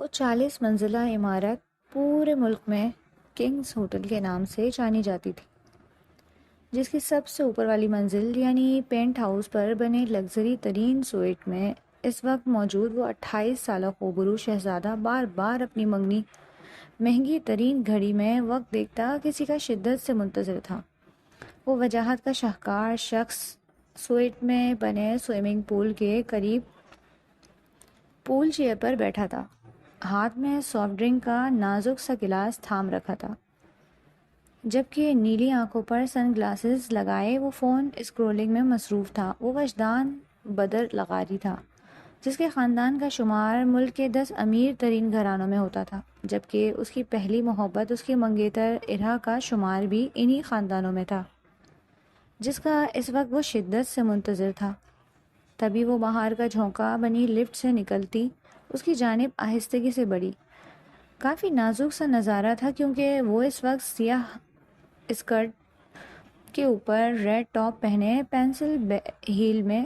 وہ 40 منزلہ عمارت پورے ملک میں کنگز ہوٹل کے نام سے جانی جاتی تھی، جس کی سب سے اوپر والی منزل یعنی پینٹ ہاؤس پر بنے لگژری ترین سوئٹ میں اس وقت موجود وہ 28 سالہ خوبرو شہزادہ بار بار اپنی منگنی مہنگی ترین گھڑی میں وقت دیکھتا کسی کا شدت سے منتظر تھا۔ وہ وجاہت کا شاہکار شخص سوئٹ میں بنے سوئمنگ پول کے قریب پول چیئر پر بیٹھا تھا، ہاتھ میں سافٹ ڈرنک کا نازک سا گلاس تھام رکھا تھا، جبکہ نیلی آنکھوں پر سن گلاسز لگائے وہ فون اسکرولنگ میں مصروف تھا۔ وہ وجدان بدر لغاری تھا، جس کے خاندان کا شمار ملک کے 10 امیر ترین گھرانوں میں ہوتا تھا، جبکہ اس کی پہلی محبت اس کی منگیتر ارہا کا شمار بھی انہی خاندانوں میں تھا، جس کا اس وقت وہ شدت سے منتظر تھا۔ تبھی وہ باہر کا جھونکا بنی لفٹ سے نکلتی اس کی جانب آہستگی سے بڑھی۔ کافی نازک سا نظارہ تھا، کیونکہ وہ اس وقت سیاہ اسکرٹ کے اوپر ریڈ ٹاپ پہنے پینسل ہیل میں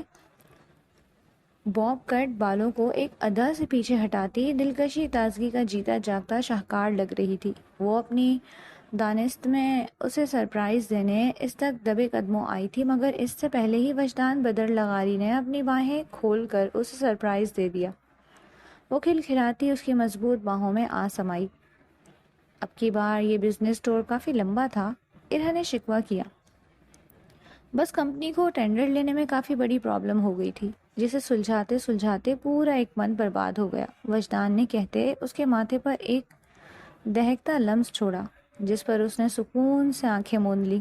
باب کٹ بالوں کو ایک ادا سے پیچھے ہٹاتی دلکشی تازگی کا جیتا جاگتا شاہکار لگ رہی تھی۔ وہ اپنی دانست میں اسے سرپرائز دینے اس تک دبے قدموں آئی تھی، مگر اس سے پہلے ہی وجدان بدر لغاری نے اپنی باہیں کھول کر اسے سرپرائز دے دیا۔ وہ کھلکھلاتی اس کی مضبوط باہوں میں آ سمائی۔ اب کی بار یہ بزنس ٹور کافی لمبا تھا، ارہا نے شکوہ کیا۔ بس کمپنی کو ٹینڈر لینے میں کافی بڑی پرابلم ہو گئی تھی، جسے سلجھاتے سلجھاتے پورا ایک منتھ برباد ہو گیا، وجدان نے کہتے اس کے ماتھے پر ایک دہکتا لمس چھوڑا، جس پر اس نے سکون سے آنکھیں موند لی۔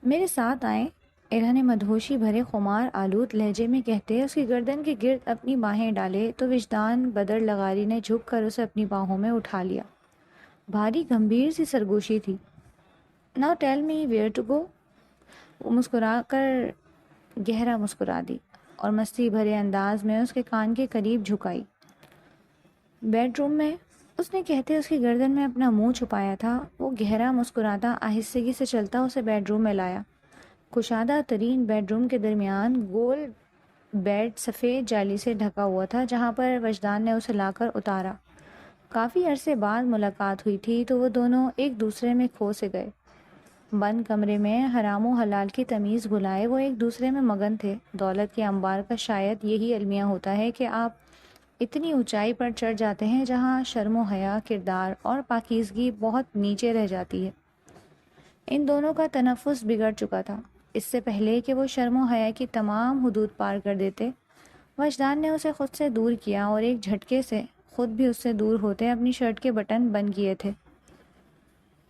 میرے ساتھ آئیں، ارہا نے مدہوشی بھرے خمار آلود لہجے میں کہتے اس کی گردن کے گرد اپنی باہیں ڈالے تو وجدان بدر لغاری نے جھک کر اسے اپنی باہوں میں اٹھا لیا۔ بھاری گمبھیر سی سرگوشی تھی۔ Now tell me where to go۔ وہ مسکرا کر گہرا مسکرا دی اور مستی بھرے انداز میں اس کے کان کے قریب جھکائی۔ بیڈ روم میں، اس نے کہتے اس کی گردن میں اپنا منہ چھپایا تھا۔ وہ گہرا مسکراتا آہستگی سے چلتا اسے بیڈ روم میں لایا۔ کشادہ ترین بیڈ روم کے درمیان گول بیڈ سفید جالی سے ڈھکا ہوا تھا، جہاں پر وجدان نے اسے لا کر اتارا۔ کافی عرصے بعد ملاقات ہوئی تھی تو وہ دونوں ایک دوسرے میں کھو سے گئے۔ بند کمرے میں حرام و حلال کی تمیز بھلائے وہ ایک دوسرے میں مگن تھے۔ دولت کے انبار کا شاید یہی المیہ ہوتا ہے کہ آپ اتنی اونچائی پر چڑھ جاتے ہیں جہاں شرم و حیا، کردار اور پاکیزگی بہت نیچے رہ جاتی ہے۔ ان دونوں کا تنفس بگڑ چکا تھا۔ اس سے پہلے کہ وہ شرم و حیا کی تمام حدود پار کر دیتے، وجدان نے اسے خود سے دور کیا اور ایک جھٹکے سے خود بھی اس سے دور ہوتے اپنی شرٹ کے بٹن بند کیے تھے۔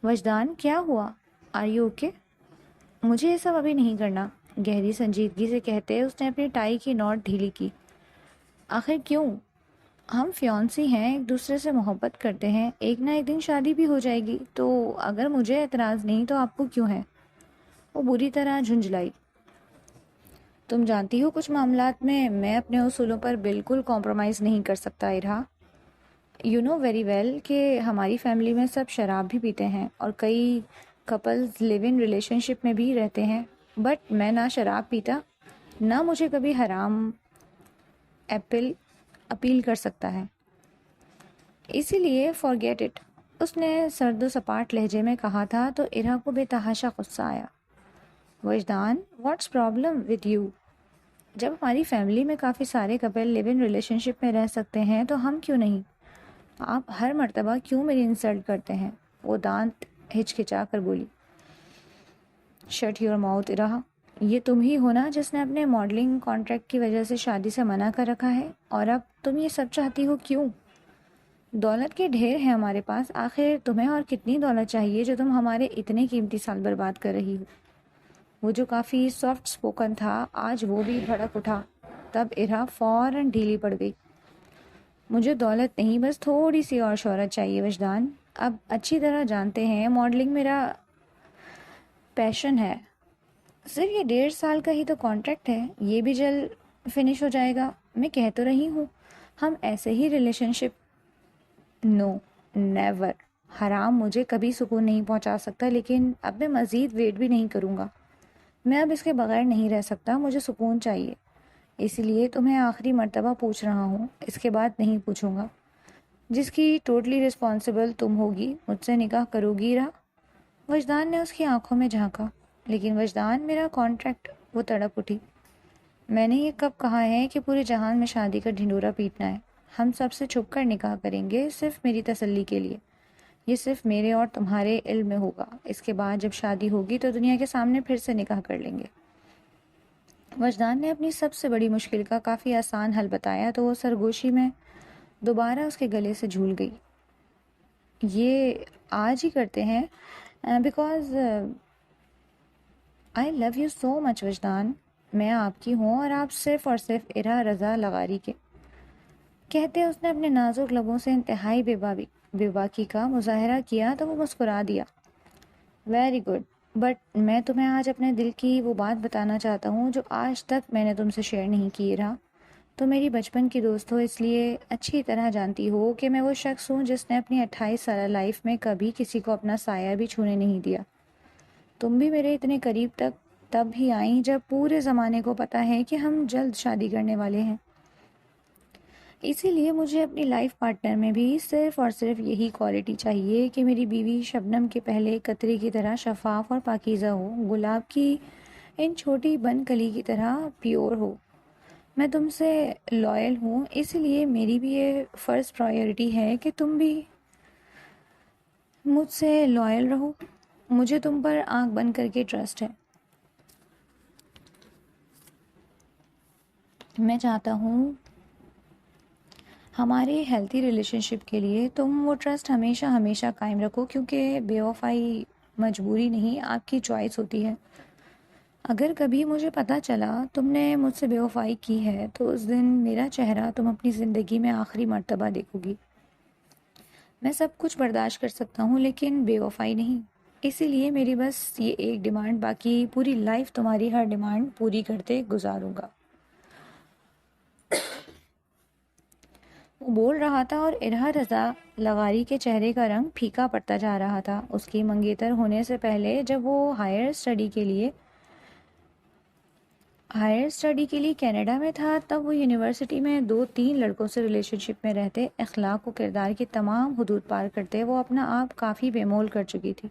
وجدان، کیا ہوا؟ Are you okay? مجھے یہ سب ابھی نہیں کرنا، گہری سنجیدگی سے کہتے اس نے اپنی ٹائی کی نوٹ ڈھیلی کی۔ آخر کیوں؟ ہم فیونسی ہیں، ایک دوسرے سے محبت کرتے ہیں، ایک نہ ایک دن شادی بھی ہو جائے گی، تو اگر مجھے اعتراض نہیں تو آپ کو کیوں ہے؟ وہ بری طرح جھنجھلائی۔ تم جانتی ہو کچھ معاملات میں اپنے اصولوں پر بالکل کمپرومائز نہیں کر سکتا ارہا۔ یو نو ویری ویل کہ ہماری فیملی میں سب شراب بھی پیتے ہیں اور کئی کپلز لیو ان ریلیشن شپ میں بھی رہتے ہیں، بٹ میں نہ شراب پیتا نہ مجھے کبھی حرام اپیل کر سکتا ہے، اسی لیے فارگیٹ اٹ، اس نے سرد و سپاٹ لہجے میں کہا تھا تو ارہا کو بے تحاشا غصہ آیا۔ وجدان، واٹس پرابلم ود یو؟ جب ہماری فیملی میں کافی سارے کپل لیو ان ریلیشن شپ میں رہ سکتے ہیں تو ہم کیوں نہیں؟ آپ ہر مرتبہ کیوں میری انسلٹ کرتے ہیں؟ وہ دانت ہچکچا کر بولی۔ شٹ یور ماؤتھ ارہا، یہ تم ہی ہو نا جس نے اپنے ماڈلنگ کانٹریکٹ کی وجہ سے شادی سے منع کر رکھا ہے، اور اب تم یہ سب چاہتی ہو، کیوں؟ دولت کے ڈھیر ہیں ہمارے پاس، آخر تمہیں اور کتنی دولت چاہیے جو تم ہمارے اتنے قیمتی سال برباد کر رہی ہو؟ وہ جو کافی سافٹ سپوکن تھا آج وہ بھی بھڑک اٹھا۔ تب ارہا فوراً ڈھیلی پڑ گئی۔ مجھے دولت نہیں، بس تھوڑی سی اور شہرت چاہیے وجدان۔ اب اچھی طرح جانتے ہیں ماڈلنگ میرا پیشن ہے، صرف یہ 1.5 سال کا ہی تو کانٹریکٹ ہے، یہ بھی جلد فنش ہو جائے گا۔ میں کہہ تو رہی ہوں ہم ایسے ہی ریلیشن شپ۔ نو نیور، حرام مجھے کبھی سکون نہیں پہنچا سکتا، لیکن اب میں مزید ویٹ بھی نہیں کروں گا۔ میں اب اس کے بغیر نہیں رہ سکتا، مجھے سکون چاہیے، اسی لیے تمہیں آخری مرتبہ پوچھ رہا ہوں، اس کے بعد نہیں پوچھوں گا۔ جس کی ٹوٹلی رسپانسبل تم ہوگی، مجھ سے نکاح کرو گی رہا؟ وجدان نے اس کی آنکھوں میں جھانکا۔ لیکن وجدان، میرا کانٹریکٹ، وہ تڑپ اٹھی۔ میں نے یہ کب کہا ہے کہ پورے جہان میں شادی کا ڈھنڈورا پیٹنا ہے؟ ہم سب سے چھپ کر نکاح کریں گے، صرف میری تسلی کے لیے۔ یہ صرف میرے اور تمہارے علم میں ہوگا۔ اس کے بعد جب شادی ہوگی تو دنیا کے سامنے پھر سے نکاح کر لیں گے۔ وجدان نے اپنی سب سے بڑی مشکل کا کافی آسان حل بتایا تو وہ سرگوشی میں دوبارہ اس کے گلے سے جھول گئی۔ یہ آج ہی کرتے ہیں، because I love you so مچ وجدان۔ میں آپ کی ہوں اور آپ صرف اور صرف ارا رضا لغاری کے۔ کہتے اس نے اپنے نازک لبوں سے انتہائی بے باکی کا مظاہرہ کیا تو وہ مسکرا دیا۔ ویری گڈ، بٹ میں تمہیں آج اپنے دل کی وہ بات بتانا چاہتا ہوں جو آج تک میں نے تم سے شیئر نہیں کی رہا۔ تو میری بچپن کی دوست ہو، اس لیے اچھی طرح جانتی ہو کہ میں وہ شخص ہوں جس نے اپنی 28 سالہ لائف میں کبھی کسی کو اپنا سایہ بھی چھونے نہیں دیا۔ تم بھی میرے اتنے قریب تک تب ہی آئیں جب پورے زمانے کو پتہ ہے کہ ہم جلد شادی کرنے والے ہیں۔ اسی لیے مجھے اپنی لائف پارٹنر میں بھی صرف اور صرف یہی کوالٹی چاہیے کہ میری بیوی شبنم کے پہلے قطرے کی طرح شفاف اور پاکیزہ ہو، گلاب کی ان چھوٹی بن کلی کی طرح پیور ہو۔ میں تم سے لائل ہوں، اسی لیے میری بھی یہ فرسٹ پرائیورٹی ہے کہ تم بھی مجھ سے لائل رہو۔ مجھے تم پر آنکھ بند کر کے ٹرسٹ ہے۔ میں چاہتا ہوں ہمارے ہیلتھی ریلیشن شپ کے لیے تم وہ ٹرسٹ ہمیشہ ہمیشہ قائم رکھو، کیونکہ بے وفائی مجبوری نہیں، آپ کی چوائس ہوتی ہے۔ اگر کبھی مجھے پتہ چلا تم نے مجھ سے بے وفائی کی ہے تو اس دن میرا چہرہ تم اپنی زندگی میں آخری مرتبہ دیکھو گی۔ میں سب کچھ برداشت کر سکتا ہوں لیکن بے وفائی نہیں۔ اسی لیے میری بس یہ ایک ڈیمانڈ، باقی پوری لائف تمہاری ہر ڈیمانڈ پوری کرتے گزاروں گا۔ وہ بول رہا تھا اور ارہا رضا لغاری کے چہرے کا رنگ پھیکا پڑتا جا رہا تھا۔ اس کی منگیتر ہونے سے پہلے جب وہ ہائر اسٹڈی کے لیے کینیڈا میں تھا تب وہ یونیورسٹی میں 2-3 لڑکوں سے ریلیشن شپ میں رہتے، اخلاق و کردار کی تمام حدود پار کرتے وہ اپنا آپ کافی بے مول کر چکی تھی۔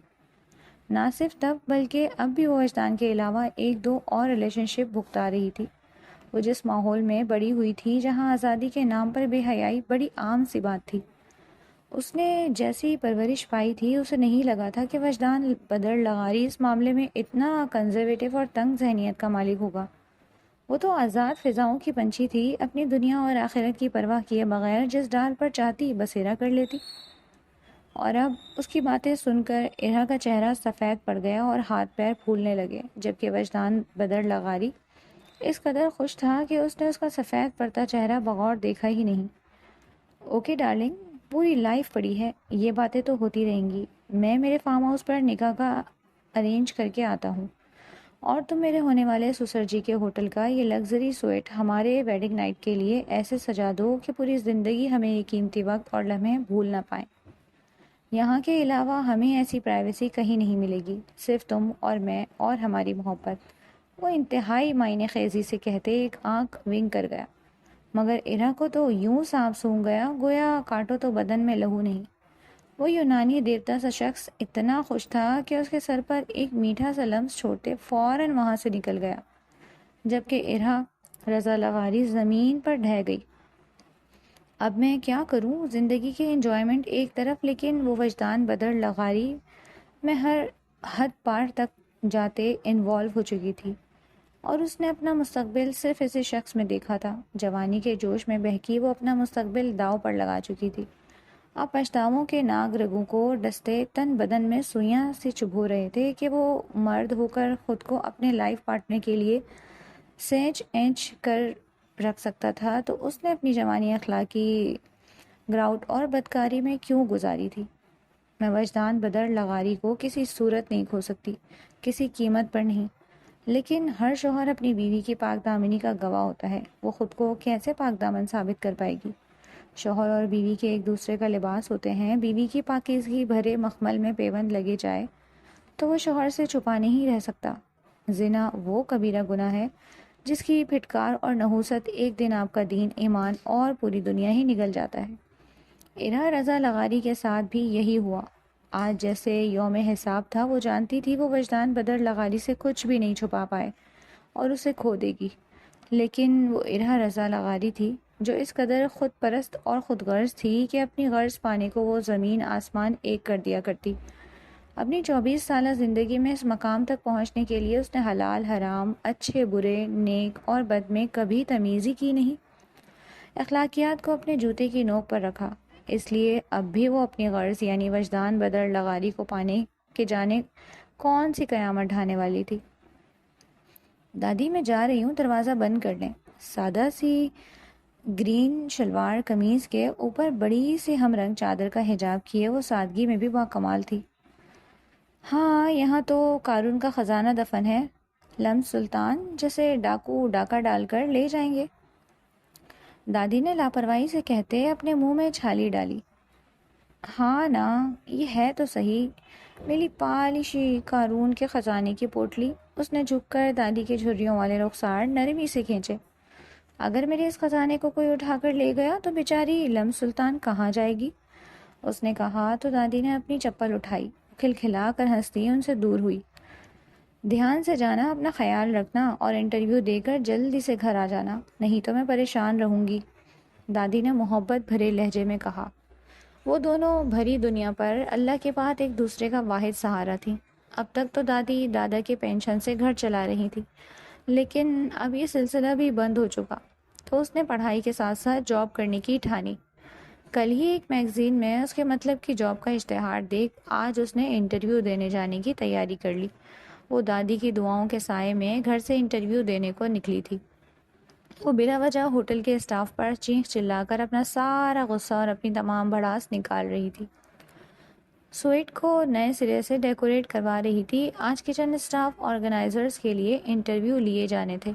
نہ صرف تب بلکہ اب بھی وہ وجدان کے علاوہ 1-2 اور ریلیشن شپ بھگتا رہی تھی۔ وہ جس ماحول میں بڑی ہوئی تھی جہاں آزادی کے نام پر بے حیائی بڑی عام سی بات تھی، اس نے جیسی پرورش پائی تھی اسے نہیں لگا تھا کہ وجدان بدر لغاری اس معاملے میں اتنا کنزرویٹو اور تنگ ذہنیت کا مالک ہوگا۔ وہ تو آزاد فضاؤں کی پنچھی تھی، اپنی دنیا اور آخرت کی پرواہ کیے بغیر جس ڈال پر چاہتی بسیرا کر لیتی۔ اور اب اس کی باتیں سن کر ارہا کا چہرہ سفید پڑ گیا اور ہاتھ پیر پھولنے لگے، جبکہ وجدان بدر لغاری اس قدر خوش تھا کہ اس نے اس کا سفید پڑتا چہرہ بغور دیکھا ہی نہیں۔ اوکے ڈارلنگ، پوری لائف پڑی ہے، یہ باتیں تو ہوتی رہیں گی۔ میں میرے فارم ہاؤس پر نکاح کا ارینج کر کے آتا ہوں اور تم میرے ہونے والے سسر جی کے ہوٹل کا یہ لگژری سوئٹ ہمارے ویڈنگ نائٹ کے لیے ایسے سجا دو کہ پوری زندگی ہمیں یہ قیمتی وقت اور لمحے بھول نہ پائیں۔ یہاں کے علاوہ ہمیں ایسی پرائیویسی کہیں نہیں ملے گی، صرف تم اور میں اور ہماری محبت۔ وہ انتہائی معنی خیزی سے کہتے ایک آنکھ ونک کر گیا، مگر ارا کو تو یوں سانپ سونگ گیا گویا کاٹو تو بدن میں لہو نہیں۔ وہ یونانی دیوتا سا شخص اتنا خوش تھا کہ اس کے سر پر ایک میٹھا سا لمس چھوڑتے فوراً وہاں سے نکل گیا، جبکہ ارا رضا لغاری زمین پر ڈھہ گئی۔ اب میں کیا کروں؟ زندگی کے انجوائمنٹ ایک طرف، لیکن وہ وجدان بدر لغاری میں ہر حد پار تک جاتے انوالو ہو چکی تھی، اور اس نے اپنا مستقبل صرف اسی شخص میں دیکھا تھا۔ جوانی کے جوش میں بہکی وہ اپنا مستقبل داؤ پر لگا چکی تھی۔ اب پچھتاووں کے ناگ رگوں کو ڈستے تن بدن میں سوئیاں سے چبھو رہے تھے کہ وہ مرد ہو کر خود کو اپنے لائف پارٹنر کے لیے سینچ اینچ کر رکھ سکتا تھا تو اس نے اپنی جوانی اخلاقی گراؤٹ اور بدکاری میں کیوں گزاری تھی؟ میں وجدان بدر لغاری کو کسی صورت نہیں کھو سکتی، کسی قیمت پر نہیں، لیکن ہر شوہر اپنی بیوی کی پاک دامنی کا گواہ ہوتا ہے۔ وہ خود کو کیسے پاک دامن ثابت کر پائے گی؟ شوہر اور بیوی کے ایک دوسرے کا لباس ہوتے ہیں، بیوی کی پاکیزگی بھرے مخمل میں پیوند لگے جائے تو وہ شوہر سے چھپا نہیں رہ سکتا۔ زنا وہ کبیرہ گناہ ہے جس کی پھٹکار اور نحوست ایک دن آپ کا دین، ایمان اور پوری دنیا ہی نگل جاتا ہے۔ ارا رضا لغاری کے ساتھ بھی یہی ہوا۔ آج جیسے یوم حساب تھا، وہ جانتی تھی وہ وجدان بدر لغاری سے کچھ بھی نہیں چھپا پائے اور اسے کھو دے گی، لیکن وہ ارا رضا لغاری تھی جو اس قدر خود پرست اور خود غرض تھی کہ اپنی غرض پانے کو وہ زمین آسمان ایک کر دیا کرتی۔ اپنی 24 سالہ زندگی میں اس مقام تک پہنچنے کے لیے اس نے حلال حرام، اچھے برے، نیک اور بد میں کبھی تمیز ہی کی نہیں، اخلاقیات کو اپنے جوتے کی نوک پر رکھا۔ اس لیے اب بھی وہ اپنی غرض یعنی وجدان بدر لغاری کو پانے کے جانے کون سی قیامت ڈھانے والی تھی۔ دادی میں جا رہی ہوں، دروازہ بند کر لیں۔ سادہ سی گرین شلوار قمیض کے اوپر بڑی سی ہم رنگ چادر کا حجاب کیے وہ سادگی میں بھی با کمال تھی۔ ہاں، یہاں تو قارون کا خزانہ دفن ہے، لمس سلطان جسے ڈاکو ڈاکہ ڈال کر لے جائیں گے، دادی نے لاپرواہی سے کہتے اپنے منہ میں چھالی ڈالی۔ ہاں نا، یہ ہے تو صحیح، میری پالشی قارون کے خزانے کی پوٹلی۔ اس نے جھک کر دادی کے جھریوں والے رخسار نرمی سے کھینچے۔ اگر میرے اس خزانے کو کوئی اٹھا کر لے گیا تو بیچاری لم سلطان کہاں جائے گی؟ اس نے کہا تو دادی نے اپنی چپل اٹھائی، کھلکھلا کر ہنستی ان سے دور ہوئی۔ دھیان سے جانا، اپنا خیال رکھنا اور انٹرویو دے کر جلدی سے گھر آ جانا، نہیں تو میں پریشان رہوں گی، دادی نے محبت بھرے لہجے میں کہا۔ وہ دونوں بھری دنیا پر اللہ کے بعد ایک دوسرے کا واحد سہارا تھی۔ اب تک تو دادی دادا کے پینشن سے گھر چلا رہی تھی، لیکن اب یہ سلسلہ بھی بند ہو چکا، تو اس نے پڑھائی کے ساتھ ساتھ جاب کرنے کی ٹھانی۔ کل ہی ایک میگزین میں اس کے مطلب کی جاب کا اشتہار دیکھ آج اس نے انٹرویو دینے جانے کی تیاری کر لی۔ وہ دادی کی دعاؤں کے سائے میں گھر سے انٹرویو دینے کو نکلی تھی۔ وہ بلا وجہ ہوٹل کے اسٹاف پر چیخ چلا کر اپنا سارا غصہ اور اپنی تمام بھڑاس نکال رہی تھی۔ سویٹ کو نئے سرے سے ڈیکوریٹ کروا رہی تھی۔ آج کچن اسٹاف آرگنائزرز کے لیے انٹرویو لیے جانے تھے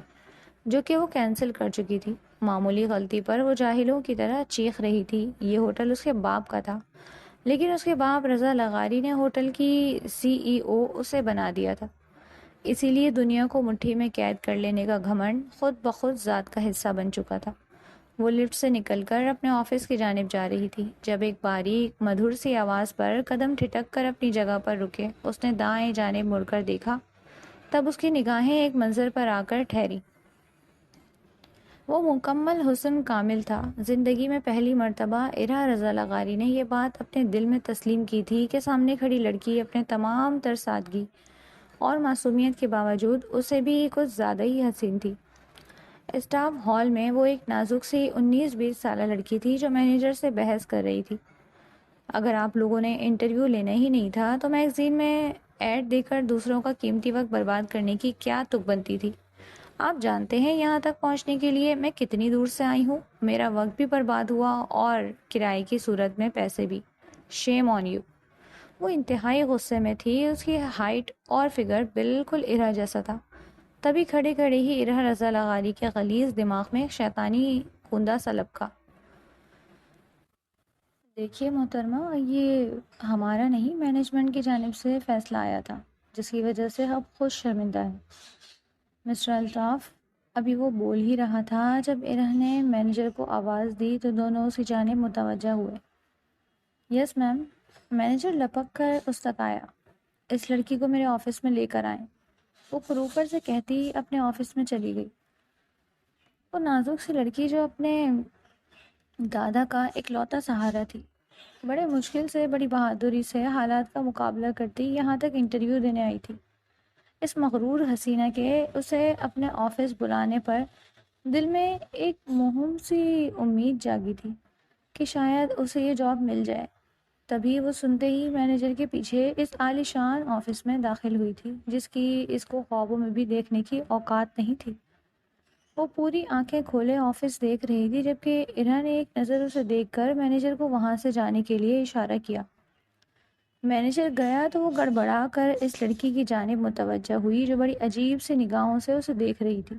جو کہ وہ کینسل کر چکی تھی۔ معمولی غلطی پر وہ جاہلوں کی طرح چیخ رہی تھی۔ یہ ہوٹل اس کے باپ کا تھا، لیکن اس کے باپ رضا لغاری نے ہوٹل کی CEO اسے بنا دیا تھا، اسی لیے دنیا کو مٹھی میں قید کر لینے کا گھمنڈ خود بخود ذات کا حصہ بن چکا تھا۔ وہ لفٹ سے نکل کر اپنے آفس کی جانب جا رہی تھی جب ایک باریک مدھر سی آواز پر قدم ٹھٹک کر اپنی جگہ پر رکے۔ اس نے دائیں جانب مڑ کر دیکھا، تب اس کی نگاہیں ایک منظر پر آ کر ٹھہری۔ وہ مکمل حسن کامل تھا۔ زندگی میں پہلی مرتبہ ارا رضا لغاری نے یہ بات اپنے دل میں تسلیم کی تھی کہ سامنے کھڑی لڑکی اپنے تمام تر سادگی اور معصومیت کے باوجود اسے بھی کچھ زیادہ ہی حسین تھی۔ اسٹاف ہال میں وہ ایک نازک سی 19-20 سالہ لڑکی تھی جو مینیجر سے بحث کر رہی تھی۔ اگر آپ لوگوں نے انٹرویو لینا ہی نہیں تھا تو میگزین میں ایڈ دے کر دوسروں کا قیمتی وقت برباد کرنے کی کیا تک بنتی تھی؟ آپ جانتے ہیں یہاں تک پہنچنے کے لیے میں کتنی دور سے آئی ہوں؟ میرا وقت بھی برباد ہوا اور کرائے کی صورت میں پیسے بھی۔ شیم آن یو۔ وہ انتہائی غصے میں تھی۔ اس کی ہائٹ اور فگر بالکل ارا جیسا تھا۔ تبھی کھڑے کھڑے ہی ارا رضا لغاری کے غلیظ دماغ میں ایک شیطانی کوندا سا لپکا۔ دیکھیے محترمہ، یہ ہمارا نہیں، مینجمنٹ کی جانب سے فیصلہ آیا تھا جس کی وجہ سے ہم خود شرمندہ ہیں۔ مسٹر الطاف، ابھی وہ بول ہی رہا تھا جب ارا نے مینیجر کو آواز دی تو دونوں اسی جانب متوجہ ہوئے۔ یس میم۔ مینیجر لپک کر اس تک آیا۔ اس لڑکی کو میرے آفس میں لے کر آئیں، وہ پروپر سے کہتی اپنے آفس میں چلی گئی۔ وہ نازک سی لڑکی جو اپنے دادا کا اکلوتا سہارا تھی، بڑے مشکل سے، بڑی بہادری سے حالات کا مقابلہ کرتی یہاں تک انٹرویو دینے آئی تھی۔ اس مغرور حسینہ کے اسے اپنے آفس بلانے پر دل میں ایک مہم سی امید جاگی تھی کہ شاید اسے یہ جاب مل جائے۔ تبھی وہ سنتے ہی مینیجر کے پیچھے اس عالیشان آفس میں داخل ہوئی تھی جس کی اس کو خوابوں میں بھی دیکھنے کی اوقات نہیں تھی۔ وہ پوری آنکھیں کھولے آفس دیکھ رہی تھی جبکہ ارا نے ایک نظر اسے دیکھ کر مینیجر کو وہاں سے جانے کے لیے اشارہ کیا۔ مینیجر گیا تو وہ گڑبڑا کر اس لڑکی کی جانب متوجہ ہوئی جو بڑی عجیب سی نگاہوں سے اسے دیکھ رہی تھی۔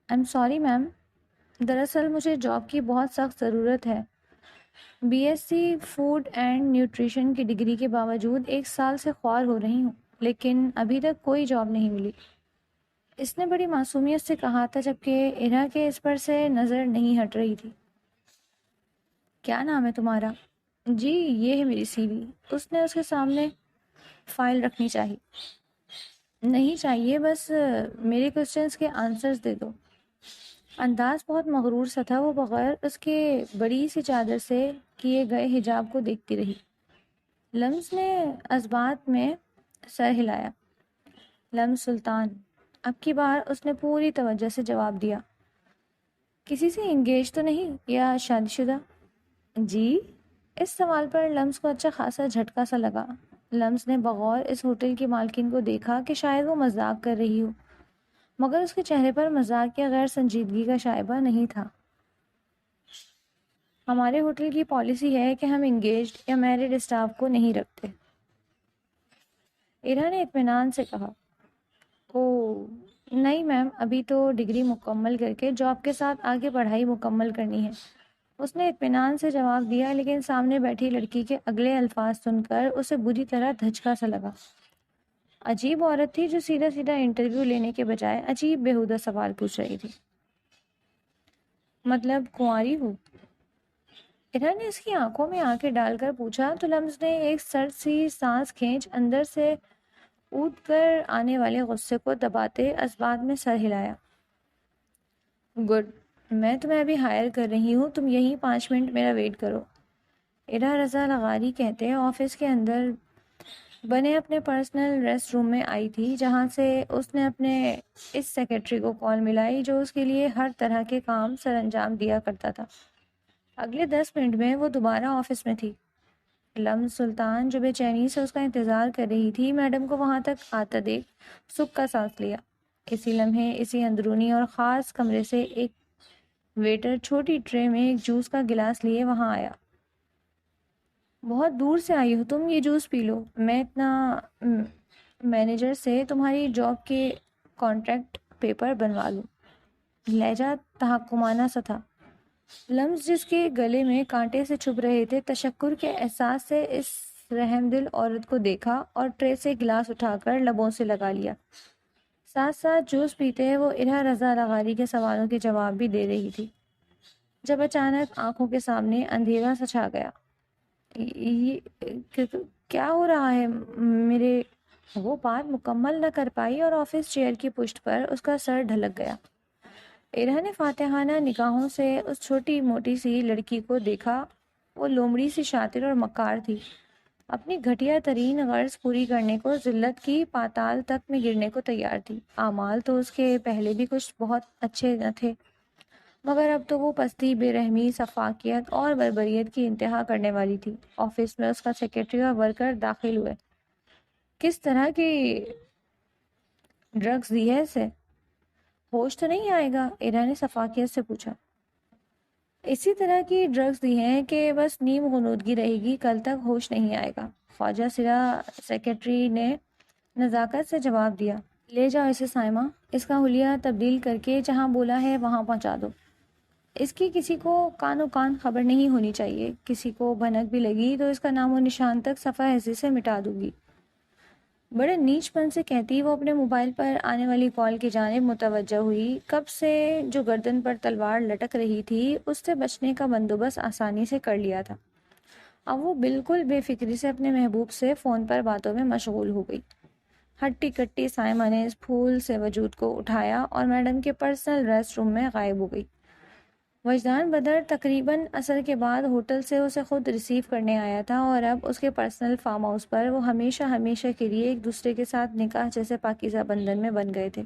آئی ایم سوری میم، دراصل مجھے جاب کی بہت سخت ضرورت ہے۔ BSc فوڈ اینڈ نیوٹریشن کی ڈگری کے باوجود 1 سال سے خوار ہو رہی ہوں، لیکن ابھی تک کوئی جاب نہیں ملی۔ اس نے بڑی معصومیت سے کہا تھا جبکہ ارا کے اس پر سے نظر نہیں ہٹ رہی تھی۔ کیا نام ہے تمہارا؟ جی یہ ہے میری سی وی۔ اس نے اس کے سامنے فائل رکھنی چاہیے۔ نہیں چاہیے، بس میرے کوشچنس کے آنسرز دے دو۔ انداز بہت مغرور سا تھا، وہ بغیر اس کے بڑی سی چادر سے کیے گئے حجاب کو دیکھتی رہی۔ لمز نے اثبات میں سر ہلایا۔ لمز سلطان۔ اب کی بار اس نے پوری توجہ سے جواب دیا۔ کسی سے انگیج تو نہیں یا شادی شدہ؟ جی؟ اس سوال پر لمز کو اچھا خاصا جھٹکا سا لگا۔ لمز نے بغور اس ہوٹل کی مالکن کو دیکھا کہ شاید وہ مذاق کر رہی ہو، مگر اس کے چہرے پر مذاق یا غیر سنجیدگی کا شائبہ نہیں تھا۔ ہمارے ہوٹل کی پالیسی ہے کہ ہم انگیجڈ یا میرڈ اسٹاف کو نہیں رکھتے۔ ایرا نے اطمینان سے کہا۔ اوہ نہیں میم، ابھی تو ڈگری مکمل کر کے جاب کے ساتھ آگے پڑھائی مکمل کرنی ہے۔ اس نے اطمینان سے جواب دیا، لیکن سامنے بیٹھی لڑکی کے اگلے الفاظ سن کر اسے بری طرح دھچکا سا لگا۔ عجیب عورت تھی جو سیدھا سیدھا انٹرویو لینے کے بجائے عجیب بیہودہ سوال پوچھ رہی تھی۔ مطلب کنواری ہو؟ ایرا نے اس کی آنکھوں میں آنکھیں ڈال کر پوچھا تو لمز نے ایک سر سی سانس کھینچ اندر سے اٹھ کر آنے والے غصے کو دباتے اثبات میں سر ہلایا۔ گڈ، میں تمہیں ابھی ہائر کر رہی ہوں، تم یہیں 5 منٹ میرا ویٹ کرو۔ ایرا رضا لغاری کہتے آفس کے اندر بنے اپنے پرسنل ریسٹ روم میں آئی تھی، جہاں سے اس نے اپنے اس سیکرٹری کو کال ملائی جو اس کے لیے ہر طرح کے کام سر انجام دیا کرتا تھا۔ اگلے 10 منٹ میں وہ دوبارہ آفس میں تھی۔ لمز سلطان جو بے چینی سے اس کا انتظار کر رہی تھی، میڈم کو وہاں تک آتا دیکھ سکھ کا سانس لیا۔ اسی لمحے اسی اندرونی اور خاص کمرے سے ایک ویٹر چھوٹی ٹرے میں ایک جوس کا گلاس لیے وہاں آیا۔ بہت دور سے آئی ہو تم، یہ جوس پی لو، میں اتنا مینیجر سے تمہاری جاب کے کانٹریکٹ پیپر بنوا لوں۔ لہجہ تحکمانہ سا تھا۔ لمز جس کے گلے میں کانٹے سے چھپ رہے تھے تشکر کے احساس سے اس رحم دل عورت کو دیکھا اور ٹرے سے گلاس اٹھا کر لبوں سے لگا لیا۔ ساتھ ساتھ جوس پیتے وہ ارہا رضا لغاری کے سوالوں کے جواب بھی دے رہی تھی، جب اچانک آنکھوں کے سامنے اندھیرا سا چھا گیا۔ کیا ہو رہا ہے میرے؟ وہ بات مکمل نہ کر پائی اور آفس چیئر کی پشت پر اس کا سر ڈھلک گیا۔ ایرا نے فاتحانہ نگاہوں سے اس چھوٹی موٹی سی لڑکی کو دیکھا۔ وہ لومڑی سی شاطر اور مکار تھی، اپنی گھٹیا ترین غرض پوری کرنے کو ذلت کی پاتال تک میں گرنے کو تیار تھی۔ اعمال تو اس کے پہلے بھی کچھ بہت اچھے نہ تھے، مگر اب تو وہ پستی، بے رحمی، سفاکیت اور بربریت کی انتہا کرنے والی تھی۔ آفس میں اس کا سیکرٹری اور ورکر داخل ہوئے۔ کس طرح کی ڈرگز دی ہے اسے؟ ہوش تو نہیں آئے گا؟ ایرا نے سفاکیت سے پوچھا۔ اسی طرح کی ڈرگز دی ہیں کہ بس نیم غنودگی رہے گی، کل تک ہوش نہیں آئے گا، خواجہ سرا سیکرٹری نے نزاکت سے جواب دیا۔ لے جاؤ اسے سائمہ، اس کا حلیہ تبدیل کر کے جہاں بولا ہے وہاں پہنچا دو۔ اس کی کسی کو کان و کان خبر نہیں ہونی چاہیے، کسی کو بھنک بھی لگی تو اس کا نام و نشان تک صفحہ حیثی سے مٹا دوں گی۔ بڑے نیچ پن سے کہتی وہ اپنے موبائل پر آنے والی کال کی جانب متوجہ ہوئی۔ کب سے جو گردن پر تلوار لٹک رہی تھی اس سے بچنے کا بندوبست آسانی سے کر لیا تھا۔ اب وہ بالکل بے فکری سے اپنے محبوب سے فون پر باتوں میں مشغول ہو گئی۔ ہٹی کٹی سائمہ نے اس پھول سے وجود کو اٹھایا اور میڈم کے پرسنل ریسٹ روم میں غائب ہو گئی۔ وجدان بدر تقریباً عصر کے بعد ہوٹل سے اسے خود ریسیو کرنے آیا تھا اور اب اس کے پرسنل فارم ہاؤس پر وہ ہمیشہ ہمیشہ کے لیے ایک دوسرے کے ساتھ نکاح جیسے پاکیزہ بندھن میں بن گئے تھے۔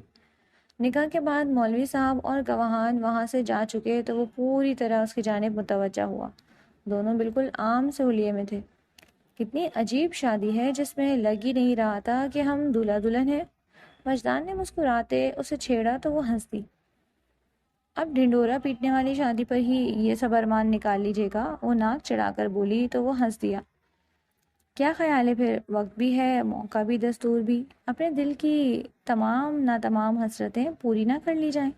نکاح کے بعد مولوی صاحب اور گواہان وہاں سے جا چکے تو وہ پوری طرح اس کی جانب متوجہ ہوا۔ دونوں بالکل عام سے حلیے میں تھے۔ کتنی عجیب شادی ہے جس میں لگ ہی نہیں رہا تھا کہ ہم دولہا دلہن ہیں۔ وجدان نے مسکراتے اسے چھیڑا تو وہ ہنس دی۔ اب ڈھنڈورا پیٹنے والی شادی پر ہی یہ سب ارمان نکال لیجیے گا، وہ ناک چڑھا کر بولی تو وہ ہنس دیا۔ کیا خیال ہے پھر؟ وقت بھی ہے، موقع بھی، دستور بھی، اپنے دل کی تمام ناتمام حسرتیں پوری نہ کر لی جائیں؟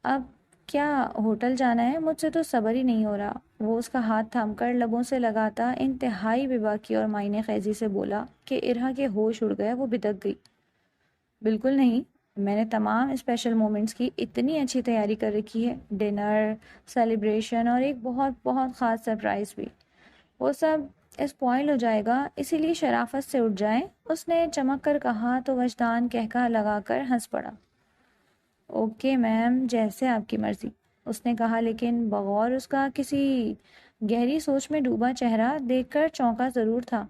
اب کیا ہوٹل جانا ہے؟ مجھ سے تو صبر ہی نہیں ہو رہا۔ وہ اس کا ہاتھ تھام کر لبوں سے لگاتا انتہائی بے باکی اور معنی خیزی سے بولا کہ ارہا کے ہوش اڑ گئے۔ وہ بدک گئی۔ بالکل نہیں، میں نے تمام اسپیشل مومنٹس کی اتنی اچھی تیاری کر رکھی ہے، ڈنر، سیلیبریشن اور ایک بہت بہت خاص سرپرائز بھی۔ وہ سب اسپوائل ہو جائے گا، اسی لیے شرافت سے اٹھ جائیں، اس نے چمک کر کہا تو وجدان کہکا لگا کر ہنس پڑا۔ اوکے میم، جیسے آپ کی مرضی، اس نے کہا، لیکن بغور اس کا کسی گہری سوچ میں ڈوبا چہرہ دیکھ کر چونکا ضرور تھا۔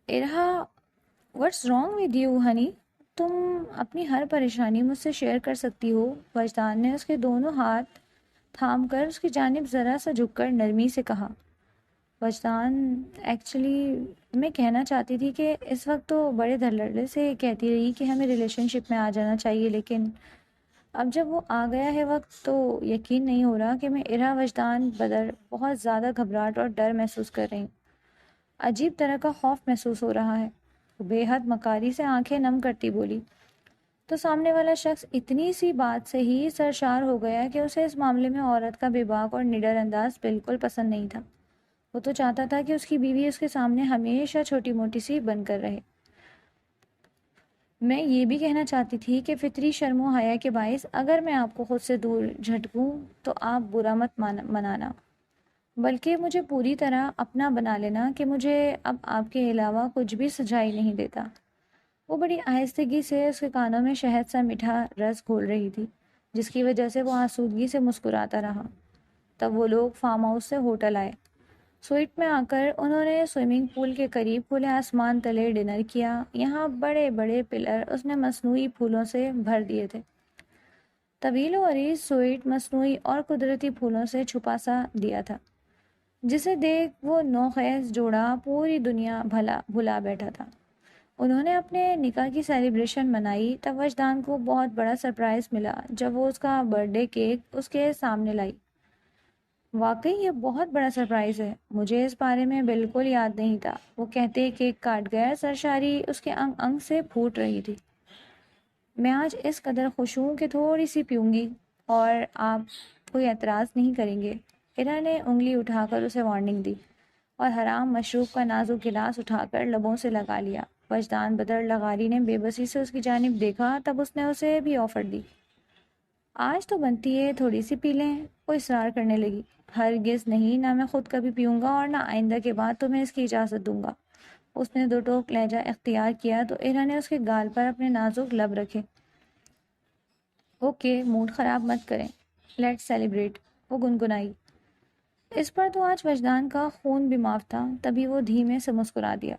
ارہا، what's wrong with you honey? تم اپنی ہر پریشانی مجھ سے شیئر کر سکتی ہو۔ وجدان نے اس کے دونوں ہاتھ تھام کر اس کی جانب ذرا سا جھک کر نرمی سے کہا۔ وجدان، ایکچولی میں کہنا چاہتی تھی کہ اس وقت تو بڑے دھڑلے سے کہتی رہی کہ ہمیں ریلیشن شپ میں آ جانا چاہیے، لیکن اب جب وہ آ گیا ہے وقت تو یقین نہیں ہو رہا کہ میں ارہا وجدان بدر بہت زیادہ گھبراہٹ اور ڈر محسوس کر رہی ہوں۔ عجیب طرح کا خوف محسوس ہو رہا ہے۔ وہ بے حد مکاری سے آنکھیں نم کرتی بولی۔ تو سامنے والا شخص اتنی سی بات سے ہی سرشار ہو گیا کہ اسے اس معاملے میں عورت کا بے باک اور نڈر انداز بالکل پسند نہیں تھا۔ وہ تو چاہتا تھا کہ اس کی بیوی اس کے سامنے ہمیشہ چھوٹی موٹی سی بن کر رہے۔ میں یہ بھی کہنا چاہتی تھی کہ فطری شرم و حیا کے باعث اگر میں آپ کو خود سے دور جھٹکوں تو آپ برا مت منانا، بلکہ مجھے پوری طرح اپنا بنا لینا کہ مجھے اب آپ کے علاوہ کچھ بھی سجائی نہیں دیتا۔ وہ بڑی آہستگی سے اس کے کانوں میں شہد سا میٹھا رس گھول رہی تھی، جس کی وجہ سے وہ آسودگی سے مسکراتا رہا۔ تب وہ لوگ فارم ہاؤس سے ہوٹل آئے۔ سوئٹ میں آ کر انہوں نے سوئمنگ پول کے قریب کھلے آسمان تلے ڈنر کیا۔ یہاں بڑے بڑے پلر اس نے مصنوعی پھولوں سے بھر دیے تھے۔ طویل و عریض سوئٹ مصنوعی اور قدرتی پھولوں سے چھپا سا دیا تھا، جسے دیکھ وہ نوخیز جوڑا پوری دنیا بھلا بیٹھا تھا۔ انہوں نے اپنے نکاح کی سیلیبریشن منائی، تب وجدان کو بہت بڑا سرپرائز ملا جب وہ اس کا برتھ ڈے کیک اس کے سامنے لائی۔ واقعی یہ بہت بڑا سرپرائز ہے، مجھے اس بارے میں بالکل یاد نہیں تھا، وہ کہتے کیک کاٹ گیا۔ سرشاری اس کے انگ انگ سے پھوٹ رہی تھی۔ میں آج اس قدر خوش ہوں کہ تھوڑی سی پیوں گی اور آپ کوئی اعتراض نہیں کریں گے۔ ارا نے انگلی اٹھا کر اسے وارننگ دی اور حرام مشروب کا نازک گلاس اٹھا کر لبوں سے لگا لیا۔ وجدان بدر لغاری نے بے بسی سے اس کی جانب دیکھا، تب اس نے اسے بھی آفر دی۔ آج تو بنتی ہے، تھوڑی سی پی لیں، وہ اصرار کرنے لگی۔ ہرگز نہیں، نہ میں خود کبھی پیوں گا اور نہ آئندہ کے بعد تمہیں اس کی اجازت دوں گا۔ اس نے دو ٹوک لہجہ اختیار کیا تو ارا نے اس کے گال پر اپنے نازک لب رکھے۔ اوکے، موڈ خراب مت کریں، لیٹ سیلیبریٹ، وہ گنگنائی۔ اس پر تو آج وجدان کا خون بھی معاف تھا، تبھی وہ دھیمے سے مسکرا دیا۔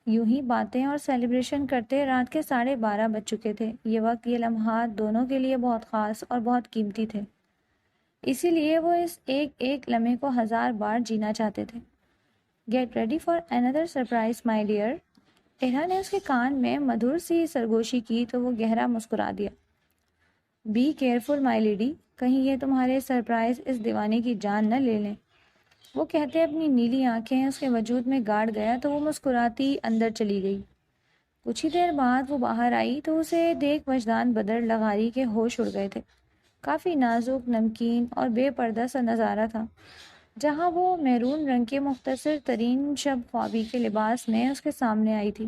یوں ہی باتیں اور سیلیبریشن کرتے رات کے 12:30 بج چکے تھے۔ یہ وقت، یہ لمحات دونوں کے لیے بہت خاص اور بہت قیمتی تھے، اسی لیے وہ اس ایک ایک لمحے کو 1000 بار جینا چاہتے تھے۔ Get ready for another surprise my dear. ارا نے اس کے کان میں مدھر سی سرگوشی کی تو وہ گہرا مسکرا دیا۔ بی کیئرفل مائی لیڈی، کہیں یہ تمہارے سرپرائز اس دیوانے کی جان نہ لے لیں، وہ کہتے اپنی نیلی آنکھیں اس کے وجود میں گاڑ گیا تو وہ مسکراتی اندر چلی گئی۔ کچھ ہی دیر بعد وہ باہر آئی تو اسے دیکھ وجدان بدر لغاری کے ہوش اڑ گئے تھے۔ کافی نازک، نمکین اور بے پردہ سا نظارہ تھا، جہاں وہ میرون رنگ کے مختصر ترین شب خوابی کے لباس میں اس کے سامنے آئی تھی۔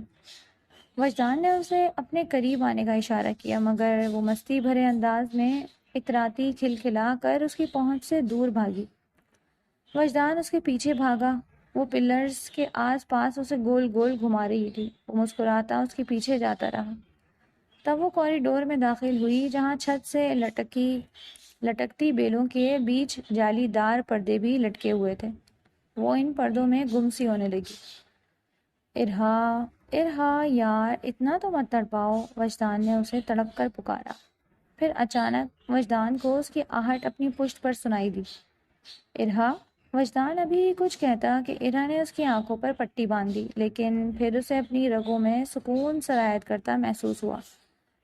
وجدان نے اسے اپنے قریب آنے کا اشارہ کیا، مگر وہ مستی بھرے انداز میں اتراتی کھلکھلا کر اس کی پہنچ سے دور بھاگی۔ وجدان اس کے پیچھے بھاگا، وہ پلرز کے آس پاس اسے گول گول گھما رہی تھی۔ وہ مسکراتا اس کے پیچھے جاتا رہا۔ تب وہ کوریڈور میں داخل ہوئی، جہاں چھت سے لٹکتی بیلوں کے بیچ جالی دار پردے بھی لٹکے ہوئے تھے۔ وہ ان پردوں میں گم سی ہونے لگی۔ ارہا یار، اتنا تو مت تڑپاؤ، وجدان نے اسے تڑپ کر پکارا۔ پھر اچانک وجدان کو اس کی آہٹ اپنی پشت پر سنائی دی۔ ارہا، وجدان ابھی کچھ کہتا کہ ارہا نے اس کی آنکھوں پر پٹی باندھ دی، لیکن پھر اسے اپنی رگوں میں سکون سرایت کرتا محسوس ہوا،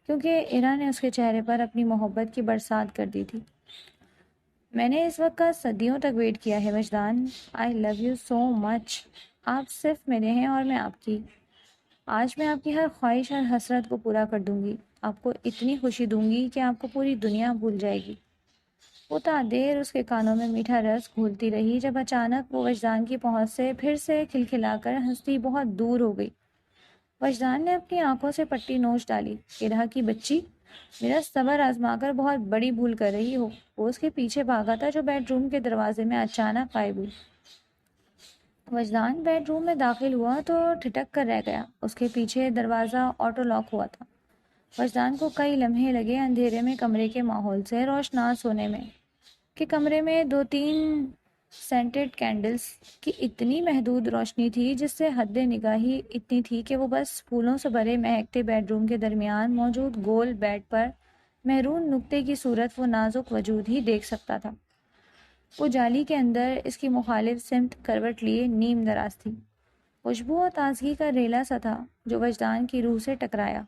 کیونکہ ارہا نے اس کے چہرے پر اپنی محبت کی برسات کر دی تھی۔ میں نے اس وقت کا صدیوں تک ویٹ کیا ہے وجدان، آئی لو یو سو مچ، آپ صرف میرے ہیں اور میں آپ کی۔ آج میں آپ کی ہر خواہش، ہر حسرت کو پورا کر دوں گی، آپ کو اتنی خوشی دوں گی کہ آپ کو پوری دنیا بھول جائے گی۔ وہ تا دیر اس کے کانوں میں میٹھا رس گھولتی رہی، جب اچانک وہ وجدان کی پہنچ سے پھر سے کھلکھلا کر ہنستی بہت دور ہو گئی۔ وجدان نے اپنی آنکھوں سے پٹی نوچ ڈالی. ارہا کی بچی، میرا صبر آزما کر بہت بڑی بھول کر رہی ہو. وہ اس کے پیچھے بھاگا تھا جو بیڈ روم کے دروازے میں اچانک غائب ہوئی. وجدان بیڈ روم میں داخل ہوا تو ٹھٹک کر رہ گیا. اس کے پیچھے دروازہ آٹو لاک ہوا تھا. وجدان کو کئی لمحے لگے اندھیرے میں کمرے کے ماحول سے روشناس ہونے میں، کہ کمرے میں 2-3 سینٹڈ کینڈلز کی اتنی محدود روشنی تھی جس سے حد نگاہی اتنی تھی کہ وہ بس پھولوں سے بھرے مہکتے بیڈ روم کے درمیان موجود گول بیڈ پر محرون نقطے کی صورت وہ نازک وجود ہی دیکھ سکتا تھا. وہ جالی کے اندر اس کی مخالف سمت کروٹ لیے نیم دراز تھی. خوشبو اور تازگی کا ریلا سا تھا جو وجدان کی روح سے ٹکرایا.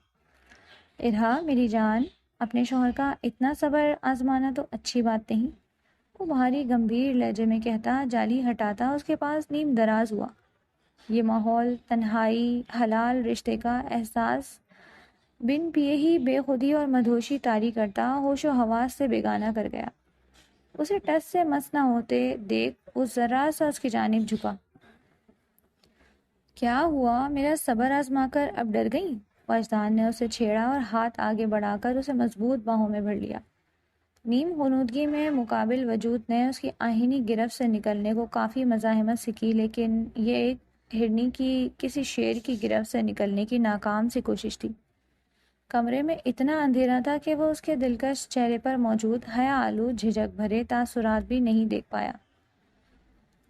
ارہا میری جان، اپنے شوہر کا اتنا صبر آزمانا تو اچھی بات نہیں، وہ بھاری گمبھیر لہجے میں کہتا. جالی ہٹاتا اس کے پاس نیم دراز ہوا. یہ ماحول تنہائی، حلال رشتے کا احساس بن پیے ہی بے خودی اور مدہوشی طاری کرتا ہوش و حواس سے بیگانہ کر گیا. اسے ٹس سے مس نہ ہوتے دیکھ وہ ذرا سا اس کی جانب جھکا. کیا ہوا؟ میرا صبر آزما کر اب ڈر گئی؟ وجدان نے اسے چھیڑا اور ہاتھ آگے بڑھا کر اسے مضبوط باہوں میں بھر لیا. نیم غنودگی میں مقابل وجود نے اس کی آہنی گرفت سے نکلنے کو کافی مزاحمت سے کی، لیکن یہ ایک ہرنی کی کسی شیر کی گرفت سے نکلنے کی ناکام سی کوشش تھی. کمرے میں اتنا اندھیرا تھا کہ وہ اس کے دلکش چہرے پر موجود حیا آلود جھجک بھرے تاثرات بھی نہیں دیکھ پایا.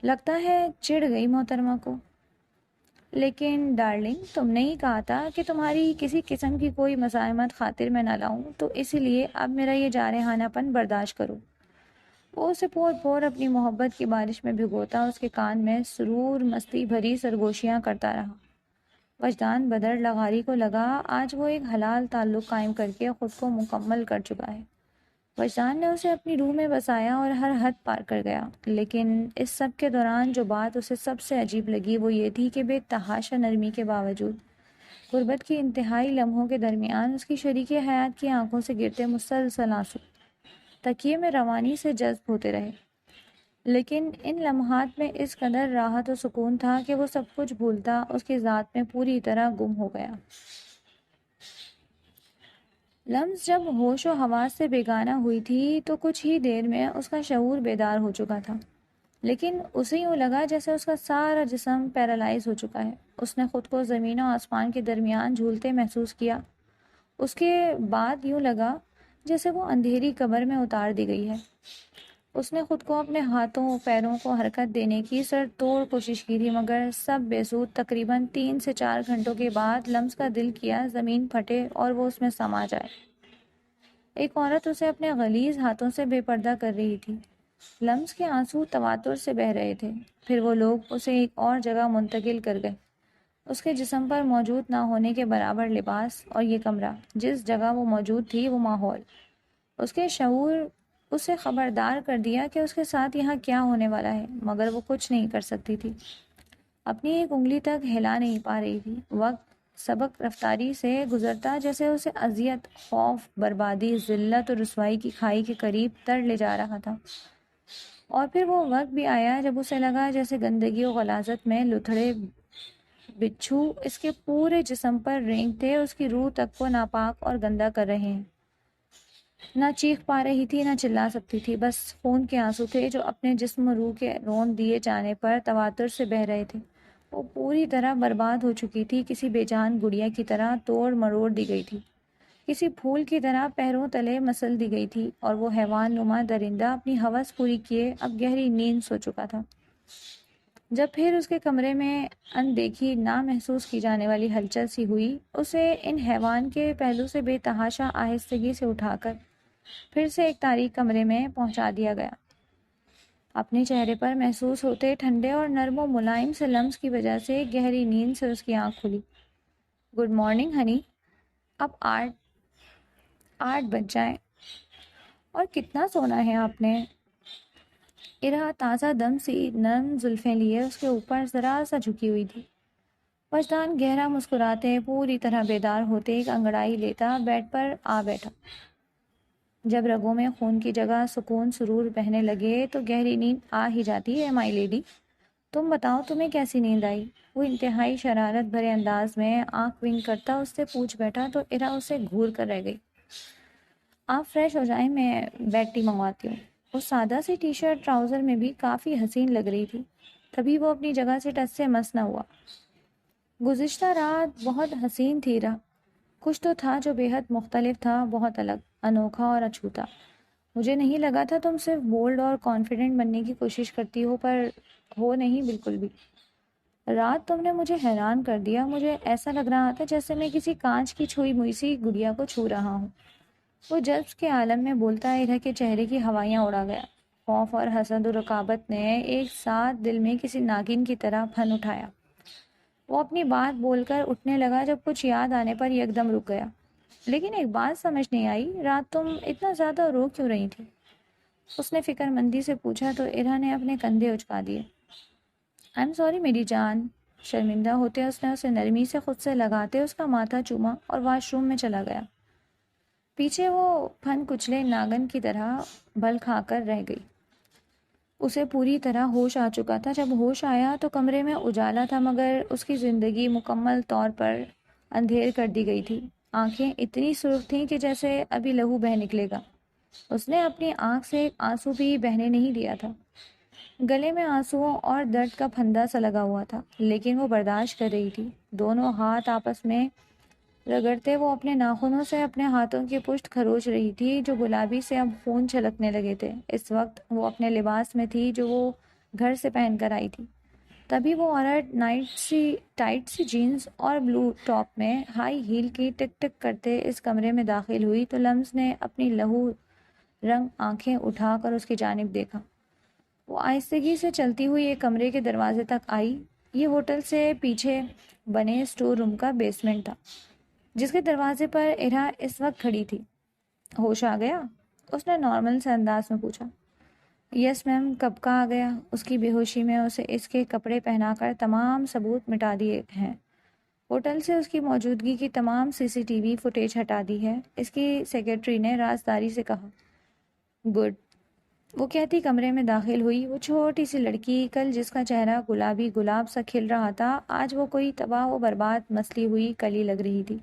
لگتا ہے چڑ گئی محترمہ کو. لیکن ڈارلنگ، تم نے ہی کہا تھا کہ تمہاری کسی قسم کی کوئی مزاحمت خاطر میں نہ لاؤں، تو اسی لیے اب میرا یہ جارحانہ پن برداشت کرو. وہ اسے پور پور اپنی محبت کی بارش میں بھگوتا اس کے کان میں سرور مستی بھری سرگوشیاں کرتا رہا. وجدان بدر لغاری کو لگا آج وہ ایک حلال تعلق قائم کر کے خود کو مکمل کر چکا ہے. وجدان نے اسے اپنی روح میں بسایا اور ہر حد پار کر گیا. لیکن اس سب کے دوران جو بات اسے سب سے عجیب لگی وہ یہ تھی کہ بے تحاشا نرمی کے باوجود غربت کی انتہائی لمحوں کے درمیان اس کی شریک حیات کی آنکھوں سے گرتے مسلسل آنسو تکیے میں روانی سے جذب ہوتے رہے. لیکن ان لمحات میں اس قدر راحت و سکون تھا کہ وہ سب کچھ بھولتا اس کی ذات میں پوری طرح گم ہو گیا. لمس جب ہوش و حواس سے بیگانہ ہوئی تھی تو کچھ ہی دیر میں اس کا شعور بیدار ہو چکا تھا، لیکن اسے یوں لگا جیسے اس کا سارا جسم پیرالائز ہو چکا ہے. اس نے خود کو زمین و آسمان کے درمیان جھولتے محسوس کیا. اس کے بعد یوں لگا جیسے وہ اندھیری قبر میں اتار دی گئی ہے. اس نے خود کو اپنے ہاتھوں پیروں کو حرکت دینے کی سر توڑ کوشش کی تھی، مگر سب بے سود. تقریباً 3 سے 4 گھنٹوں کے بعد لمس کا دل کیا زمین پھٹے اور وہ اس میں سما جائے. ایک عورت اسے اپنے غلیظ ہاتھوں سے بے پردہ کر رہی تھی. لمس کے آنسو تواتر سے بہہ رہے تھے. پھر وہ لوگ اسے ایک اور جگہ منتقل کر گئے، اس کے جسم پر موجود نہ ہونے کے برابر لباس، اور یہ کمرہ جس جگہ وہ موجود تھی، وہ ماحول اس کے شعور اسے خبردار کر دیا کہ اس کے ساتھ یہاں کیا ہونے والا ہے، مگر وہ کچھ نہیں کر سکتی تھی. اپنی ایک انگلی تک ہلا نہیں پا رہی تھی. وقت سبق رفتاری سے گزرتا جیسے اسے اذیت، خوف، بربادی، ذلت اور رسوائی کی کھائی کے قریب تر لے جا رہا تھا. اور پھر وہ وقت بھی آیا جب اسے لگا جیسے گندگی و غلاظت میں لتھڑے بچھو اس کے پورے جسم پر رینگتے اس کی روح تک کو ناپاک اور گندا کر رہے ہیں. نہ چیخ پا رہی تھی نہ چلا سکتی تھی، بس خون کے آنسو تھے جو اپنے جسم و روح کے رون دیے جانے پر تواتر سے بہہ رہے تھے. وہ پوری طرح برباد ہو چکی تھی، کسی بے جان گڑیا کی طرح توڑ مروڑ دی گئی تھی، کسی پھول کی طرح پیروں تلے مسل دی گئی تھی، اور وہ حیوان نما درندہ اپنی ہوس پوری کیے اب گہری نیند سو چکا تھا. جب پھر اس کے کمرے میں اندیکھی نہ محسوس کی جانے والی ہلچل سی ہوئی، اسے ان حیوان کے پہلو سے بے تحاشا آہستگی سے اٹھا کر پھر سے ایک تاریک کمرے میں پہنچا دیا گیا. اپنے چہرے پر محسوس ہوتے ٹھنڈے اور نرم و ملائم سے لمس کی وجہ سے گہری نیند سے اس کی آنکھ کھلی. گڈ مارننگ ہنی، اب 8 بج جائیں اور کتنا سونا ہے آپ نے؟ ارہا تازہ دم سی نرم زلفیں لیے اس کے اوپر ذرا سا جھکی ہوئی تھی. وجدان گہرا مسکراتے پوری طرح بیدار ہوتے ایک انگڑائی لیتا بیڈ پر آ بیٹھا. جب رگوں میں خون کی جگہ سکون سرور بہنے لگے تو گہری نیند آ ہی جاتی ہے مائی لیڈی. تم بتاؤ تمہیں کیسی نیند آئی؟ وہ انتہائی شرارت بھرے انداز میں آنکھ ونک کرتا اس سے پوچھ بیٹھا تو ارا اسے گھور کر رہ گئی۔ آپ فریش ہو جائیں، میں بیڈ ٹی منگواتی ہوں۔ وہ سادہ سی ٹی شرٹ ٹراؤزر میں بھی کافی حسین لگ رہی تھی۔ تبھی وہ اپنی جگہ سے ٹس سے مس نہ ہوا۔ گزشتہ رات بہت حسین تھی ارا۔ کچھ تو تھا جو بے حد مختلف تھا، بہت الگ، انوکھا اور اچھوتا۔ مجھے نہیں لگا تھا تم صرف بولڈ اور کانفیڈنٹ بننے کی کوشش کرتی ہو، پر ہو نہیں بالکل بھی۔ رات تم نے مجھے حیران کر دیا۔ مجھے ایسا لگ رہا تھا جیسے میں کسی کانچ کی چھوئی موئی سی گڑیا کو چھو رہا ہوں۔ وہ جذب کے عالم میں بولتا ارا کے چہرے کی ہوائیاں اڑا گیا۔ خوف اور حسد و رقابت نے ایک ساتھ دل میں کسی ناگن کی طرح پھن اٹھایا۔ وہ اپنی بات بول کر اٹھنے لگا، جب کچھ یاد آنے پر یکدم رک گیا۔ لیکن ایک بات سمجھ نہیں آئی، رات تم اتنا زیادہ رو کیوں رہی تھی؟ اس نے فکر مندی سے پوچھا تو ارا نے اپنے کندھے اچکا دیے۔ آئی ایم سوری میری جان۔ شرمندہ ہوتے اس نے اسے نرمی سے خود سے لگاتے اس کا ماتھا چوما اور واش روم میں چلا گیا۔ پیچھے وہ پھن کچلے ناگن کی طرح بل کھا کر رہ گئی۔ اسے پوری طرح ہوش آ چکا تھا۔ جب ہوش آیا تو کمرے میں اجالا تھا، مگر اس کی زندگی مکمل طور پر اندھیر کر دی گئی تھی۔ آنکھیں اتنی سرخ تھیں کہ جیسے ابھی لہو بہہ نکلے گا۔ اس نے اپنی آنکھ سے ایک آنسو بھی بہنے نہیں دیا تھا۔ گلے میں آنسوؤں اور درد کا پھندا سا لگا ہوا تھا، لیکن وہ برداشت کر رہی تھی۔ دونوں ہاتھ آپس میں رگڑتے وہ اپنے ناخنوں سے اپنے ہاتھوں کی پشت کھروچ رہی تھی جو گلابی سے اب خون چھلکنے لگے تھے۔ اس وقت وہ اپنے لباس میں تھی جو وہ گھر سے پہن کر آئی تھی۔ تبھی وہ عورت ٹائٹ سی جینز اور بلو ٹاپ میں ہائی ہیل کی ٹک ٹک کرتے اس کمرے میں داخل ہوئی تو لمس نے اپنی لہو رنگ آنکھیں اٹھا کر اس کی جانب دیکھا۔ وہ آہستگی سے چلتی ہوئی ایک کمرے کے دروازے تک آئی۔ یہ ہوٹل سے پیچھے بنے اسٹور روم کا بیسمنٹ تھا، جس کے دروازے پر ارا اس وقت کھڑی تھی۔ ہوش آ گیا؟ اس نے نارمل سے انداز میں پوچھا۔ یس میم، کب کا آ گیا؟ اس کی بے ہوشی میں اسے اس کے کپڑے پہنا کر تمام ثبوت مٹا دیے ہیں۔ ہوٹل سے اس کی موجودگی کی تمام سی سی ٹی وی فوٹیج ہٹا دی ہے، اس کی سیکرٹری نے رازداری سے کہا۔ گڈ، وہ کہتی کمرے میں داخل ہوئی۔ وہ چھوٹی سی لڑکی، کل جس کا چہرہ گلابی گلاب سا کھل رہا تھا، آج وہ کوئی تباہ و برباد مسلی ہوئی کلی لگ رہی تھی،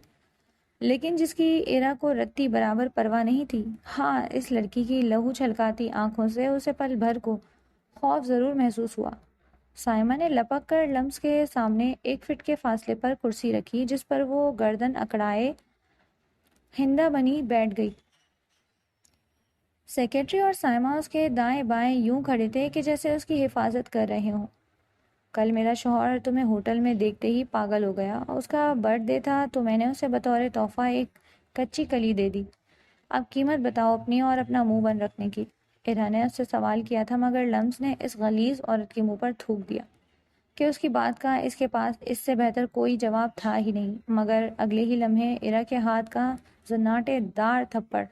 لیکن جس کی ارا کو رتی برابر پرواہ نہیں تھی۔ ہاں، اس لڑکی کی لہو چھلکاتی آنکھوں سے اسے پل بھر کو خوف ضرور محسوس ہوا۔ سائمہ نے لپک کر لمس کے سامنے 1 فٹ کے فاصلے پر کرسی رکھی، جس پر وہ گردن اکڑائے ہندا بنی بیٹھ گئی۔ سیکرٹری اور سائمہ اس کے دائیں بائیں یوں کھڑے تھے کہ جیسے اس کی حفاظت کر رہے ہوں۔ کل میرا شوہر تمہیں ہوٹل میں دیکھتے ہی پاگل ہو گیا۔ اس کا برتھ ڈے تھا تو میں نے اسے بطور تحفہ ایک کچی کلی دے دی۔ اب قیمت بتاؤ اپنی اور اپنا منہ بند رکھنے کی۔ ارا نے اس سے سوال کیا تھا، مگر لمس نے اس غلیظ عورت کے منہ پر تھوک دیا کہ اس کی بات کا اس کے پاس اس سے بہتر کوئی جواب تھا ہی نہیں۔ مگر اگلے ہی لمحے ارا کے ہاتھ کا زناٹے دار تھپڑ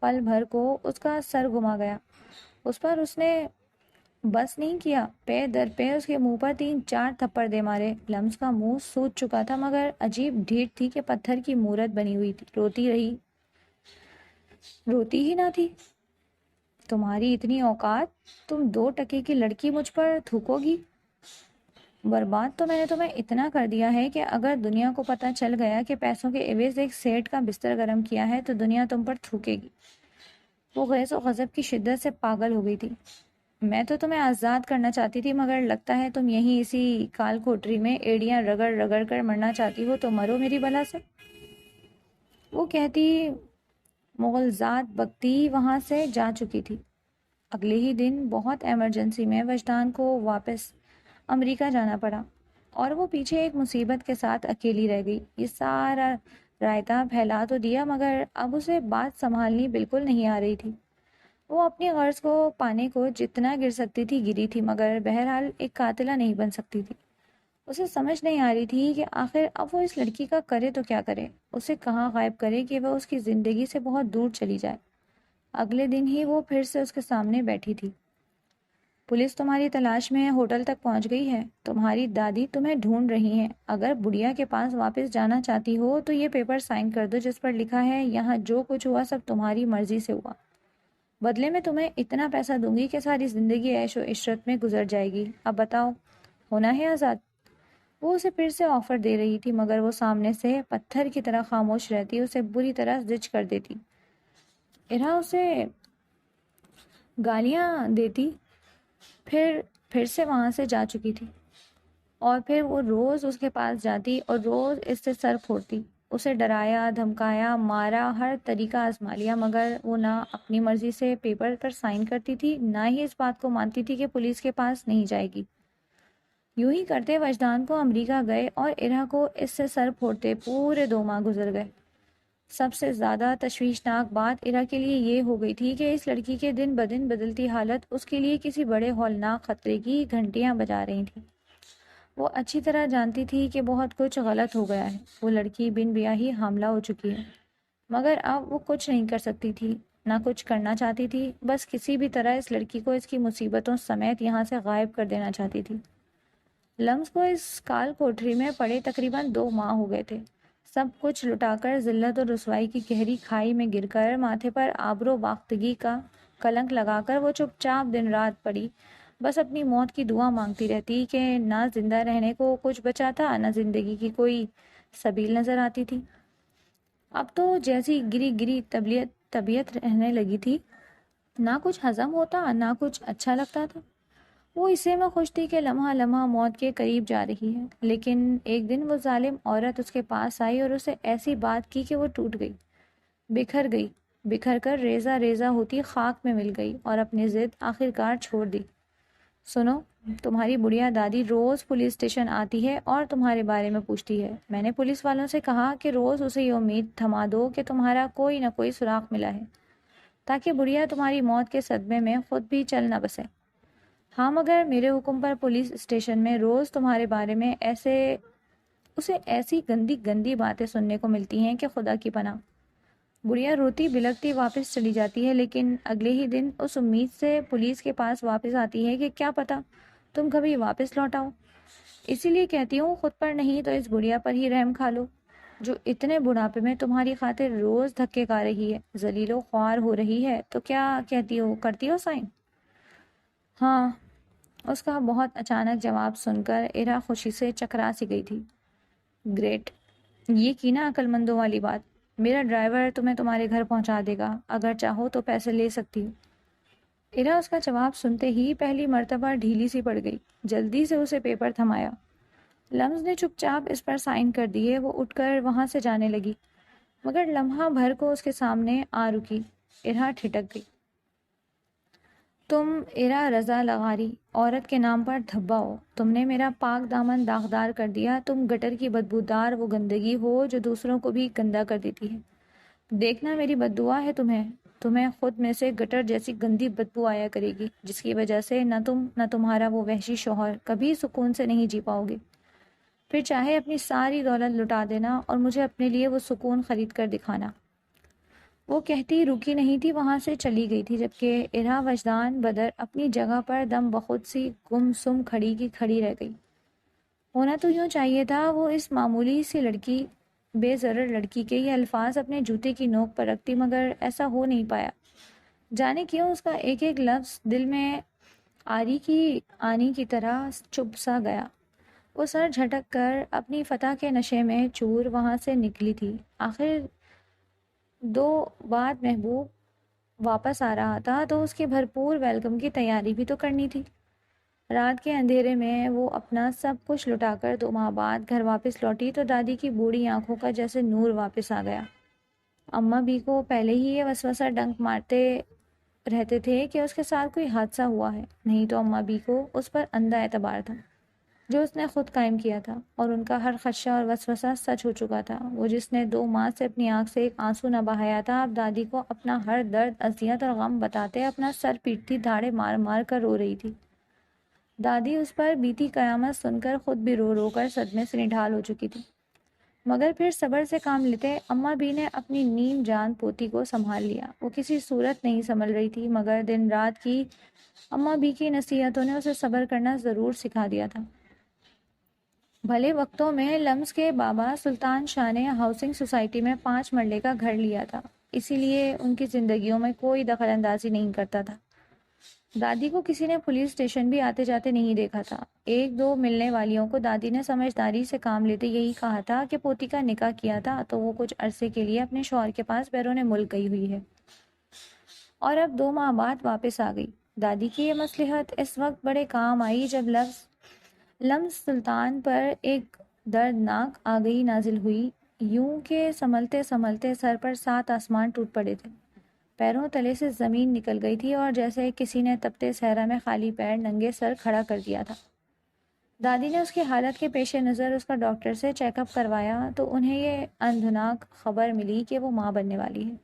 پل بھر کو اس کا سر گھما گیا۔ اس پر اس نے بس نہیں کیا، پے در پے اس کے منہ پر 3-4 تھپڑ دے مارے۔ لمس کا منہ سوج چکا تھا، مگر عجیب ڈھیٹ تھی کہ پتھر کی مورت بنی ہوئی تھی۔ روتی رہی، روتی ہی نہ تھی۔ تمہاری اتنی اوقات، تم 2 ٹکے کی لڑکی مجھ پر تھوکو گی؟ برباد تو میں نے تمہیں اتنا کر دیا ہے کہ اگر دنیا کو پتہ چل گیا کہ پیسوں کے عوض ایک سیٹ کا بستر گرم کیا ہے تو دنیا تم پر تھوکے گی۔ وہ غیظ و غضب کی شدت سے پاگل ہو گئی تھی۔ میں تو تمہیں آزاد کرنا چاہتی تھی، مگر لگتا ہے تم یہیں اسی کال کوٹری میں ایڑیاں رگڑ رگڑ کر مرنا چاہتی ہو، تو مرو میری بلا سے۔ وہ کہتی مغلزاد بکتی وہاں سے جا چکی تھی۔ اگلے ہی دن بہت ایمرجنسی میں وجدان کو واپس امریکہ جانا پڑا اور وہ پیچھے ایک مصیبت کے ساتھ اکیلی رہ گئی۔ یہ سارا رائتا پھیلا تو دیا، مگر اب اسے بات سنبھالنی بالکل نہیں آ رہی تھی۔ وہ اپنی غرض کو پانے کو جتنا گر سکتی تھی گری تھی، مگر بہرحال ایک قاتلہ نہیں بن سکتی تھی۔ اسے سمجھ نہیں آ رہی تھی کہ آخر اب وہ اس لڑکی کا کرے تو کیا کرے، اسے کہاں غائب کرے کہ وہ اس کی زندگی سے بہت دور چلی جائے۔ اگلے دن ہی وہ پھر سے اس کے سامنے بیٹھی تھی۔ پولیس تمہاری تلاش میں ہوٹل تک پہنچ گئی ہے، تمہاری دادی تمہیں ڈھونڈ رہی ہیں۔ اگر بڑھیا کے پاس واپس جانا چاہتی ہو تو یہ پیپر سائن کر دو جس پر لکھا ہے یہاں جو کچھ ہوا سب تمہاری مرضی سے ہوا۔ بدلے میں تمہیں اتنا پیسہ دوں گی کہ ساری زندگی عیش و عشرت میں گزر جائے گی۔ اب بتاؤ، ہونا ہے آزاد۔ وہ اسے پھر سے آفر دے رہی تھی مگر وہ سامنے سے پتھر کی طرح خاموش رہتی، اسے بری طرح زج کر دیتی۔ ارا اسے گالیاں دیتی، پھر سے وہاں سے جا چکی تھی، اور پھر وہ روز اس کے پاس جاتی اور روز اس سے سر پھوڑتی، اسے ڈرایا، دھمکایا، مارا، ہر طریقہ آزما لیا، مگر وہ نہ اپنی مرضی سے پیپر پر سائن کرتی تھی، نہ ہی اس بات کو مانتی تھی کہ پولیس کے پاس نہیں جائے گی۔ یوں ہی کرتے وجدان کو امریکہ گئے اور ارا کو اس سے سر پھوڑتے پورے 2 ماہ گزر گئے۔ سب سے زیادہ تشویشناک بات ارا کے لیے یہ ہو گئی تھی کہ اس لڑکی کے دن بدن بدلتی حالت اس کے لیے کسی بڑے ہولناک خطرے کی گھنٹیاں بجا رہی تھیں۔ وہ اچھی طرح جانتی تھی کہ بہت کچھ غلط ہو گیا ہے، وہ لڑکی بن بیاہی حاملہ ہو چکی ہے، مگر اب وہ کچھ نہیں کر سکتی تھی، نہ کچھ کرنا چاہتی تھی، بس کسی بھی طرح اس لڑکی کو اس کی مصیبتوں سمیت یہاں سے غائب کر دینا چاہتی تھی۔ لمز کو اس کال کوٹری میں پڑے تقریباً 2 ماہ ہو گئے تھے۔ سب کچھ لٹا کر، ذلت اور رسوائی کی گہری کھائی میں گر کر، ماتھے پر آبرو باختگی کا کلنک لگا کر وہ چپ چاپ دن رات پڑی بس اپنی موت کی دعا مانگتی رہتی کہ نہ زندہ رہنے کو کچھ بچا تھا، نہ زندگی کی کوئی سبیل نظر آتی تھی۔ اب تو جیسی گری گری طبیعت رہنے لگی تھی، نہ کچھ ہضم ہوتا، نہ کچھ اچھا لگتا تھا۔ وہ اسے میں خوش تھی کہ لمحہ لمحہ موت کے قریب جا رہی ہے، لیکن ایک دن وہ ظالم عورت اس کے پاس آئی اور اسے ایسی بات کی کہ وہ ٹوٹ گئی، بکھر کر ریزہ ریزہ ہوتی خاک میں مل گئی اور اپنی ضد آخرکار چھوڑ دی۔ سنو، تمہاری بڑھیا دادی روز پولیس اسٹیشن آتی ہے اور تمہارے بارے میں پوچھتی ہے۔ میں نے پولیس والوں سے کہا کہ روز اسے یہ امید تھما دو کہ تمہارا کوئی نہ کوئی سراغ ملا ہے، تاکہ بڑھیا تمہاری موت کے صدمے میں خود بھی چل نہ بسے۔ ہاں، مگر میرے حکم پر پولیس اسٹیشن میں روز تمہارے بارے میں اسے ایسی گندی گندی باتیں سننے کو ملتی ہیں کہ خدا کی پناہ۔ بڑھیا روتی بلکتی واپس چلی جاتی ہے، لیکن اگلے ہی دن اس امید سے پولیس کے پاس واپس آتی ہے کہ کیا پتہ تم کبھی واپس لوٹ آؤ۔ اسی لیے کہتی ہوں، خود پر نہیں تو اس بڑھیا پر ہی رحم کھا لو، جو اتنے بڑھاپے میں تمہاری خاطر روز دھکے کھا رہی ہے، ذلیل و خوار ہو رہی ہے۔ تو کیا کہتی ہو، کرتی ہو سائن؟ ہاں، اس کا بہت اچانک جواب سن کر ارا خوشی سے چکرا سی گئی تھی۔ گریٹ، یہ کی نا عقل مندوں والی بات۔ میرا ڈرائیور تمہیں تمہارے گھر پہنچا دے گا، اگر چاہو تو پیسے لے سکتی ہو۔ ارا اس کا جواب سنتے ہی پہلی مرتبہ ڈھیلی سی پڑ گئی، جلدی سے اسے پیپر تھمایا۔ لمز نے چپ چاپ اس پر سائن کر دیے، وہ اٹھ کر وہاں سے جانے لگی، مگر لمحہ بھر کو اس کے سامنے آ رکی۔ ارا ٹھٹک گئی۔ تم ارا رضا لغاری، عورت کے نام پر دھبا ہو، تم نے میرا پاک دامن داغدار کر دیا، تم گٹر کی بدبودار وہ گندگی ہو جو دوسروں کو بھی گندا کر دیتی ہے۔ دیکھنا، میری بد دعا ہے تمہیں خود میں سے گٹر جیسی گندی بدبو آیا کرے گی، جس کی وجہ سے نہ تم نہ تمہارا وہ وحشی شوہر کبھی سکون سے نہیں جی پاؤ گے۔ پھر چاہے اپنی ساری دولت لٹا دینا اور مجھے اپنے لیے وہ سکون خرید کر دکھانا۔ وہ کہتی رکی نہیں تھی، وہاں سے چلی گئی تھی، جبکہ ارا وجدان بدر اپنی جگہ پر دم بخود سی گم سم کھڑی کی کھڑی رہ گئی۔ ہونا تو یوں چاہیے تھا، وہ اس معمولی سی لڑکی، بے ضرر لڑکی کے یہ الفاظ اپنے جوتے کی نوک پر رکھتی، مگر ایسا ہو نہیں پایا۔ جانے کیوں اس کا ایک ایک لفظ دل میں آری کی طرح چبھ سا گیا۔ وہ سر جھٹک کر اپنی فتح کے نشے میں چور وہاں سے نکلی تھی۔ آخر 2 بعد محبوب واپس آ رہا تھا تو اس کے بھرپور ویلکم کی تیاری بھی تو کرنی تھی۔ رات کے اندھیرے میں وہ اپنا سب کچھ لٹا کر 2 ماہ بعد گھر واپس لوٹی تو دادی کی بوڑھی آنکھوں کا جیسے نور واپس آ گیا۔ اماں بھی کو پہلے ہی یہ وسوسہ ڈنک مارتے رہتے تھے کہ اس کے ساتھ کوئی حادثہ ہوا ہے، نہیں تو اماں بھی کو اس پر اندھا اعتبار تھا جو اس نے خود قائم کیا تھا، اور ان کا ہر خدشہ اور وسوسہ سچ ہو چکا تھا۔ وہ جس نے 2 ماہ سے اپنی آنکھ سے ایک آنسو نہ بہایا تھا، اب دادی کو اپنا ہر درد، اذیت اور غم بتاتے اپنا سر پیٹتی، دھاڑے مار مار کر رو رہی تھی۔ دادی اس پر بیتی قیامت سن کر خود بھی رو رو کر صدمے سے نڈھال ہو چکی تھی، مگر پھر صبر سے کام لیتے اماں بھی نے اپنی نیم جان پوتی کو سنبھال لیا۔ وہ کسی صورت نہیں سنبھل رہی تھی، مگر دن رات کی اماں بھی کی نصیحتوں نے اسے صبر کرنا ضرور سکھا دیا تھا۔ بھلے وقتوں میں لمز کے بابا سلطان شاہ نے ہاؤسنگ سوسائٹی میں 5 مرلے کا گھر لیا تھا، اسی لیے ان کی زندگیوں میں کوئی دخل اندازی نہیں کرتا تھا۔ دادی کو کسی نے پولیس اسٹیشن بھی آتے جاتے نہیں دیکھا تھا۔ ایک دو ملنے والیوں کو دادی نے سمجھداری سے کام لیتے یہی کہا تھا کہ پوتی کا نکاح کیا تھا تو وہ کچھ عرصے کے لیے اپنے شوہر کے پاس بیرون ملک گئی ہوئی ہے اور اب 2 ماہ بعد واپس آ گئی۔ دادی کی یہ مصلحت اس وقت بڑے کام آئی جب لمس سلطان پر ایک دردناک آگہی نازل ہوئی، یوں کہ سنبھلتے سنبھلتے سر پر 7 آسمان ٹوٹ پڑے تھے۔ پیروں تلے سے زمین نکل گئی تھی اور جیسے کسی نے تپتے صحرا میں خالی پیر ننگے سر کھڑا کر دیا تھا۔ دادی نے اس کی حالت کے پیش نظر اس کا ڈاکٹر سے چیک اپ کروایا تو انہیں یہ اندھناک خبر ملی کہ وہ ماں بننے والی ہے۔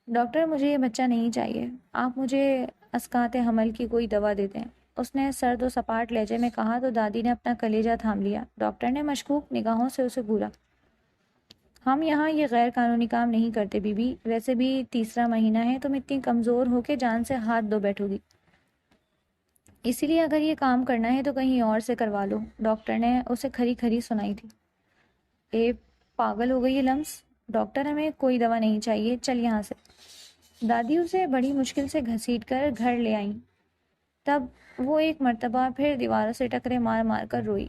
ڈاکٹر، مجھے یہ بچہ نہیں چاہیے، آپ مجھے اسقاط حمل کی کوئی دوا دیتے ہیں، اس نے سرد و سپاٹ لہجے میں کہا تو دادی نے اپنا کلیجہ تھام لیا۔ ڈاکٹر نے مشکوک نگاہوں سے اسے گھورا۔ ہم یہاں یہ غیر قانونی کام نہیں کرتے بی بی، ویسے بھی تیسرا مہینہ ہے، تم اتنی کمزور ہو کہ جان سے ہاتھ دھو بیٹھو گی، اسی لیے اگر یہ کام کرنا ہے تو کہیں اور سے کروا لو، ڈاکٹر نے اسے کھری کھری سنائی تھی۔ اے پاگل ہو گئی ہے لمس، ڈاکٹر ہمیں کوئی دوا نہیں چاہیے، چل یہاں سے۔ دادی اسے بڑی مشکل سے گھسیٹ کر گھر لے آئیں، تب وہ ایک مرتبہ پھر دیواروں سے ٹکرے مار مار کر روئی۔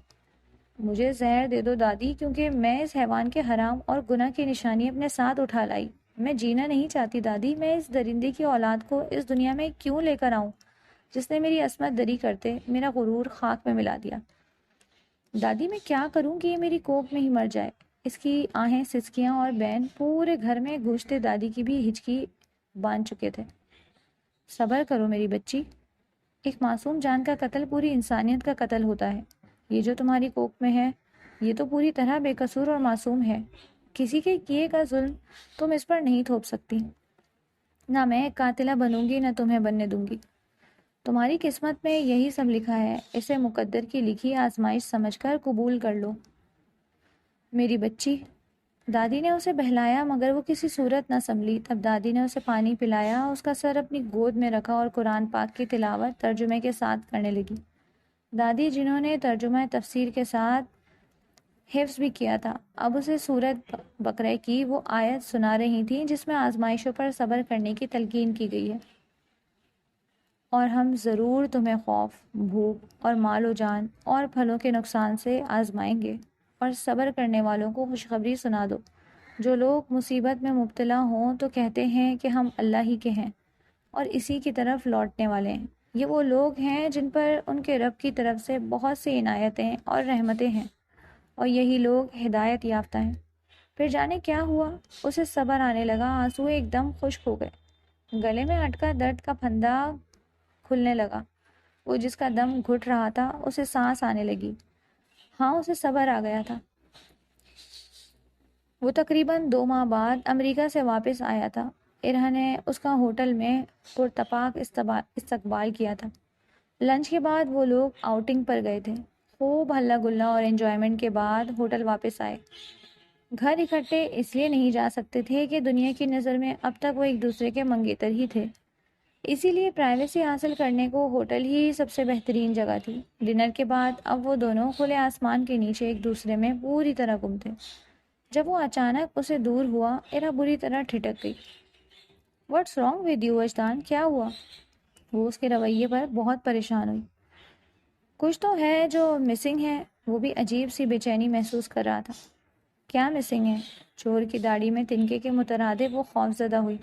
مجھے زہر دے دو دادی، کیونکہ میں اس حیوان کے حرام اور گناہ کی نشانی اپنے ساتھ اٹھا لائی۔ میں جینا نہیں چاہتی دادی، میں اس درندے کی اولاد کو اس دنیا میں کیوں لے کر آؤں جس نے میری عصمت دری کرتے میرا غرور خاک میں ملا دیا۔ دادی میں کیا کروں کہ یہ میری کوکھ میں ہی مر جائے؟ اس کی آہیں سسکیاں اور بین پورے گھر میں گونجتے دادی کی بھی ہچکی باندھ چکے تھے۔ صبر کرو میری بچی، ایک معصوم جان کا قتل پوری انسانیت کا قتل ہوتا ہے۔ یہ جو تمہاری کوکھ میں ہے یہ تو پوری طرح بے قصور اور معصوم ہے، کسی کے کیے کا ظلم تم اس پر نہیں تھوپ سکتی۔ نہ میں ایک قاتلہ بنوں گی نہ تمہیں بننے دوں گی، تمہاری قسمت میں یہی سب لکھا ہے، اسے مقدر کی لکھی آزمائش سمجھ کر قبول کر لو میری بچی۔ دادی نے اسے بہلایا مگر وہ کسی صورت نہ سنبھلی۔ تب دادی نے اسے پانی پلایا، اس کا سر اپنی گود میں رکھا اور قرآن پاک کی تلاوت ترجمے کے ساتھ کرنے لگی۔ دادی جنہوں نے ترجمہ تفسیر کے ساتھ حفظ بھی کیا تھا، اب اسے سورۃ بقرہ کی وہ آیت سنا رہی تھیں جس میں آزمائشوں پر صبر کرنے کی تلقین کی گئی ہے۔ اور ہم ضرور تمہیں خوف، بھوک اور مال و جان اور پھلوں کے نقصان سے آزمائیں گے، اور صبر کرنے والوں کو خوشخبری سنا دو۔ جو لوگ مصیبت میں مبتلا ہوں تو کہتے ہیں کہ ہم اللہ ہی کے ہیں اور اسی کی طرف لوٹنے والے ہیں۔ یہ وہ لوگ ہیں جن پر ان کے رب کی طرف سے بہت سی عنایتیں اور رحمتیں ہیں، اور یہی لوگ ہدایت یافتہ ہیں۔ پھر جانے کیا ہوا، اسے صبر آنے لگا، آنسو ایک دم خشک ہو گئے، گلے میں اٹکا درد کا پھندا کھلنے لگا، وہ جس کا دم گھٹ رہا تھا اسے سانس آنے لگی۔ ہاں، اسے صبر آ گیا تھا۔ وہ تقریباً 2 ماہ بعد امریکہ سے واپس آیا تھا۔ ارہا نے اس کا ہوٹل میں پرتپاک استقبال کیا تھا۔ لنچ کے بعد وہ لوگ آؤٹنگ پر گئے تھے۔ خوب ہلہ گلہ اور انجوائمنٹ کے بعد ہوٹل واپس آئے۔ گھر اکٹھے اس لیے نہیں جا سکتے تھے کہ دنیا کی نظر میں اب تک وہ ایک دوسرے کے منگیتر ہی تھے، اسی لیے پرائیویسی حاصل کرنے کو ہوٹل ہی سب سے بہترین جگہ تھی۔ ڈنر کے بعد اب وہ دونوں کھلے آسمان کے نیچے ایک دوسرے میں پوری طرح گم تھے۔ جب وہ اچانک اسے دور ہوا، ارا بری طرح ٹھٹک گئی۔ واٹس رانگ ود یو وجدان، کیا ہوا؟ وہ اس کے رویے پر بہت پریشان ہوئی۔ کچھ تو ہے جو مسنگ ہے، وہ بھی عجیب سی بے چینی محسوس کر رہا تھا۔ کیا مسنگ ہے؟ چور کی داڑھی میں تنکے کے مترادف وہ خوف زدہ ہوئی۔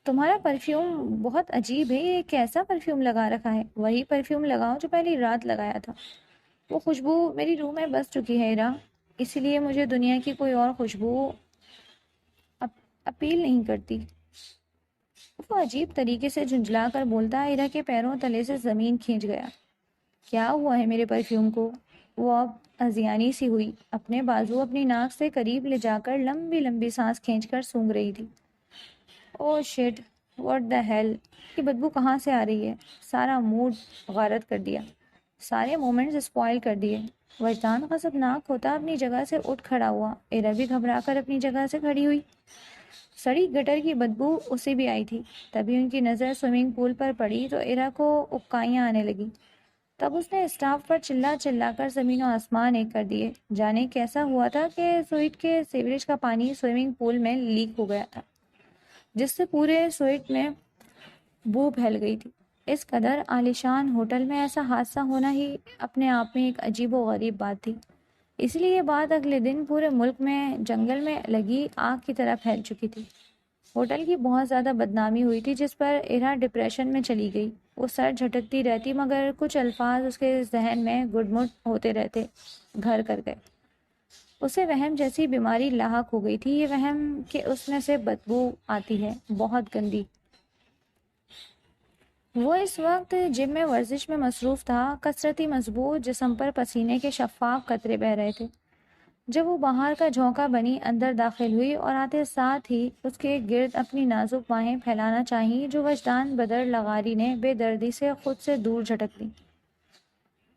تمہارا پرفیوم بہت عجیب ہے، یہ کیسا پرفیوم لگا رکھا ہے؟ وہی پرفیوم لگاؤ جو پہلی رات لگایا تھا۔ وہ خوشبو میری روح میں بس چکی ہے ارا، اسی لیے مجھے دنیا کی کوئی اور خوشبو اپیل نہیں کرتی۔ وہ عجیب طریقے سے جھنجھلا کر بولتا، ارا کے پیروں تلے سے زمین کھینچ گیا۔ کیا ہوا ہے میرے پرفیوم کو؟ وہ اب ہذیانی سی ہوئی، اپنے بازو اپنی ناک سے قریب لے جا کر لمبی لمبی سانس کھینچ کر سونگھ رہی تھی۔ او شٹ، واٹ دا ہیل، یہ بدبو کہاں سے آ رہی ہے؟ سارا موڈ غارت کر دیا، سارے مومنٹس اسپوائل کر دیے۔ وجدان غضبناک ہوتا اپنی جگہ سے اٹھ کھڑا ہوا، ایرا بھی گھبرا کر اپنی جگہ سے کھڑی ہوئی۔ سڑی گٹر کی بدبو اسے بھی آئی تھی۔ تبھی ان کی نظر سوئمنگ پول پر پڑی تو ایرا کو اکائیاں آنے لگی۔ تب اس نے اسٹاف پر چلا چلا کر زمین و آسمان ایک کر دیے۔ جانے کیسا ہوا تھا کہ سوئٹ کے سیوریج کا پانی سوئمنگ پول میں لیک ہو گیا تھا، جس سے پورے سوئٹ میں بو پھیل گئی تھی۔ اس قدر عالیشان ہوٹل میں ایسا حادثہ ہونا ہی اپنے آپ میں ایک عجیب و غریب بات تھی۔ اس لیے یہ بات اگلے دن پورے ملک میں جنگل میں لگی آگ کی طرح پھیل چکی تھی۔ ہوٹل کی بہت زیادہ بدنامی ہوئی تھی، جس پر ارا ڈپریشن میں چلی گئی۔ وہ سر جھٹکتی رہتی مگر کچھ الفاظ اس کے ذہن میں گڈمٹ ہوتے رہتے، گھر کر گئے۔ اسے وہم جیسی بیماری لاحق ہو گئی تھی، یہ وہم کہ اس میں سے بدبو آتی ہے، بہت گندی۔ وہ اس وقت جم میں ورزش میں مصروف تھا، کثرتی مضبوط جسم پر پسینے کے شفاف قطرے بہہ رہے تھے۔ جب وہ باہر کا جھونکا بنی اندر داخل ہوئی اور آتے ساتھ ہی اس کے گرد اپنی نازک باہیں پھیلانا چاہیں، جو وجدان بدر لغاری نے بے دردی سے خود سے دور جھٹک دی۔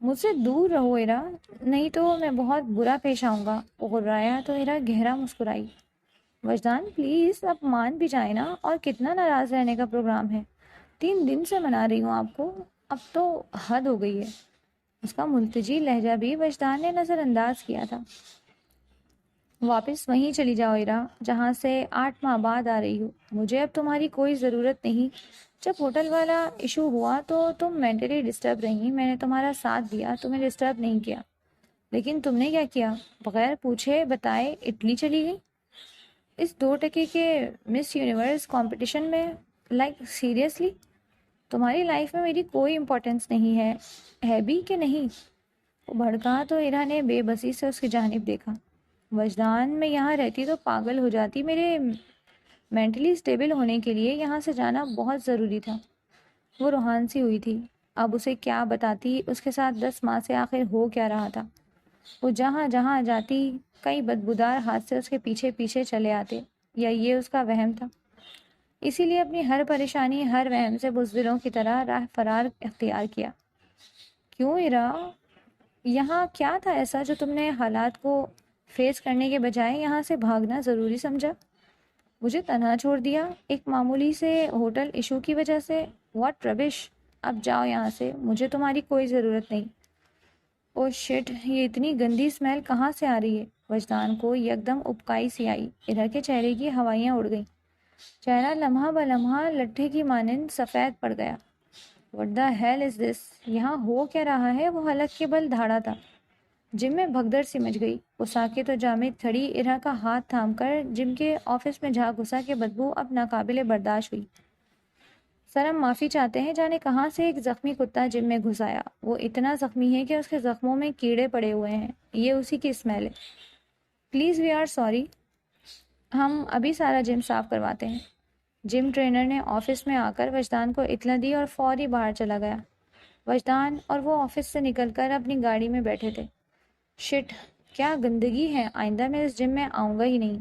مجھ سے دور رہو ارا، نہیں تو میں بہت برا پیش آؤں گا۔ وہ غرایا تو ارا گہرا مسکرائی۔ وجدان پلیز اب مان بھی جائے نا، اور کتنا ناراض رہنے کا پروگرام ہے؟ 3 دن سے منا رہی ہوں آپ کو، اب تو حد ہو گئی ہے۔ اس کا ملتجی لہجہ بھی وجدان نے نظر انداز کیا تھا۔ واپس وہیں چلی جاؤ ارا، جہاں سے 8 ماہ بعد آ رہی ہو۔ مجھے اب تمہاری کوئی ضرورت نہیں۔ جب ہوٹل والا ایشو ہوا تو تم مینٹلی ڈسٹرب رہی، میں نے تمہارا ساتھ دیا، تمہیں ڈسٹرب نہیں کیا۔ لیکن تم نے کیا کیا؟ بغیر پوچھے بتائے اٹلی چلی گئی، اس 2 ٹکے کے مس یونیورس کمپٹیشن میں۔ Like seriously? تمہاری لائف میں میری کوئی امپورٹنس نہیں ہے بھی کہ نہیں؟ وہ بھڑکا تو ارا نے بے بسی سے اس کی جانب دیکھا۔ وجدان میں یہاں رہتی تو پاگل ہو جاتی، میرے مینٹلی اسٹیبل ہونے کے لیے یہاں سے جانا بہت ضروری تھا۔ وہ روحان سی ہوئی تھی، اب اسے کیا بتاتی اس کے ساتھ 10 ماہ سے آخر ہو کیا رہا تھا۔ وہ جہاں جہاں جاتی کئی بدبودار حادثے اس کے پیچھے پیچھے چلے آتے، یا یہ اس کا وہم تھا؟ اسی لیے اپنی ہر پریشانی، ہر وہم سے بزدلوں کی طرح راہ فرار اختیار کیا۔ کیوں ارا؟ یہاں کیا تھا ایسا جو تم نے حالات کو فیس کرنے کے بجائے یہاں سے بھاگنا ضروری سمجھا؟ مجھے تنہا چھوڑ دیا ایک معمولی سے ہوٹل ایشو کی وجہ سے؟ واٹ ربش! اب جاؤ یہاں سے، مجھے تمہاری کوئی ضرورت نہیں۔ او شٹ، یہ اتنی گندی اسمیل کہاں سے آ رہی ہے؟ وجدان کو یکدم ابکائی سی آئی۔ ارا کے چہرے کی ہوائیاں اڑ گئیں، چہرہ لمحہ بلمحہ لٹھے کی مانند سفید پڑ گیا۔ What the hell is this؟ یہاں ہو کیا رہا ہے؟ وہ حلق کے بل دھاڑا تھا۔ جم میں بھگدڑ سمجھ گئی۔ وہ ساکت و جامد کھڑی ارا کا ہاتھ تھام کر جم کے آفس میں جھانک گھسا کہ بدبو اب ناقابل برداشت ہوئی۔ سر ہم معافی چاہتے ہیں، جانے کہاں سے ایک زخمی کتا جم میں گھس آیا۔ وہ اتنا زخمی ہے کہ اس کے زخموں میں کیڑے پڑے ہوئے ہیں، یہ اسی کی اسمیل ہے۔ پلیز وی آر سوری، ہم ابھی سارا جم صاف کرواتے ہیں۔ جم ٹرینر نے آفس میں آ کر وجدان کو اطلاع دی اور فوری باہر چلا گیا۔ وجدان اور وہ آفس سے نکل کر اپنی گاڑی میں بیٹھے تھے۔ شٹ، کیا گندگی ہے، آئندہ میں اس جم میں آؤں گا ہی نہیں۔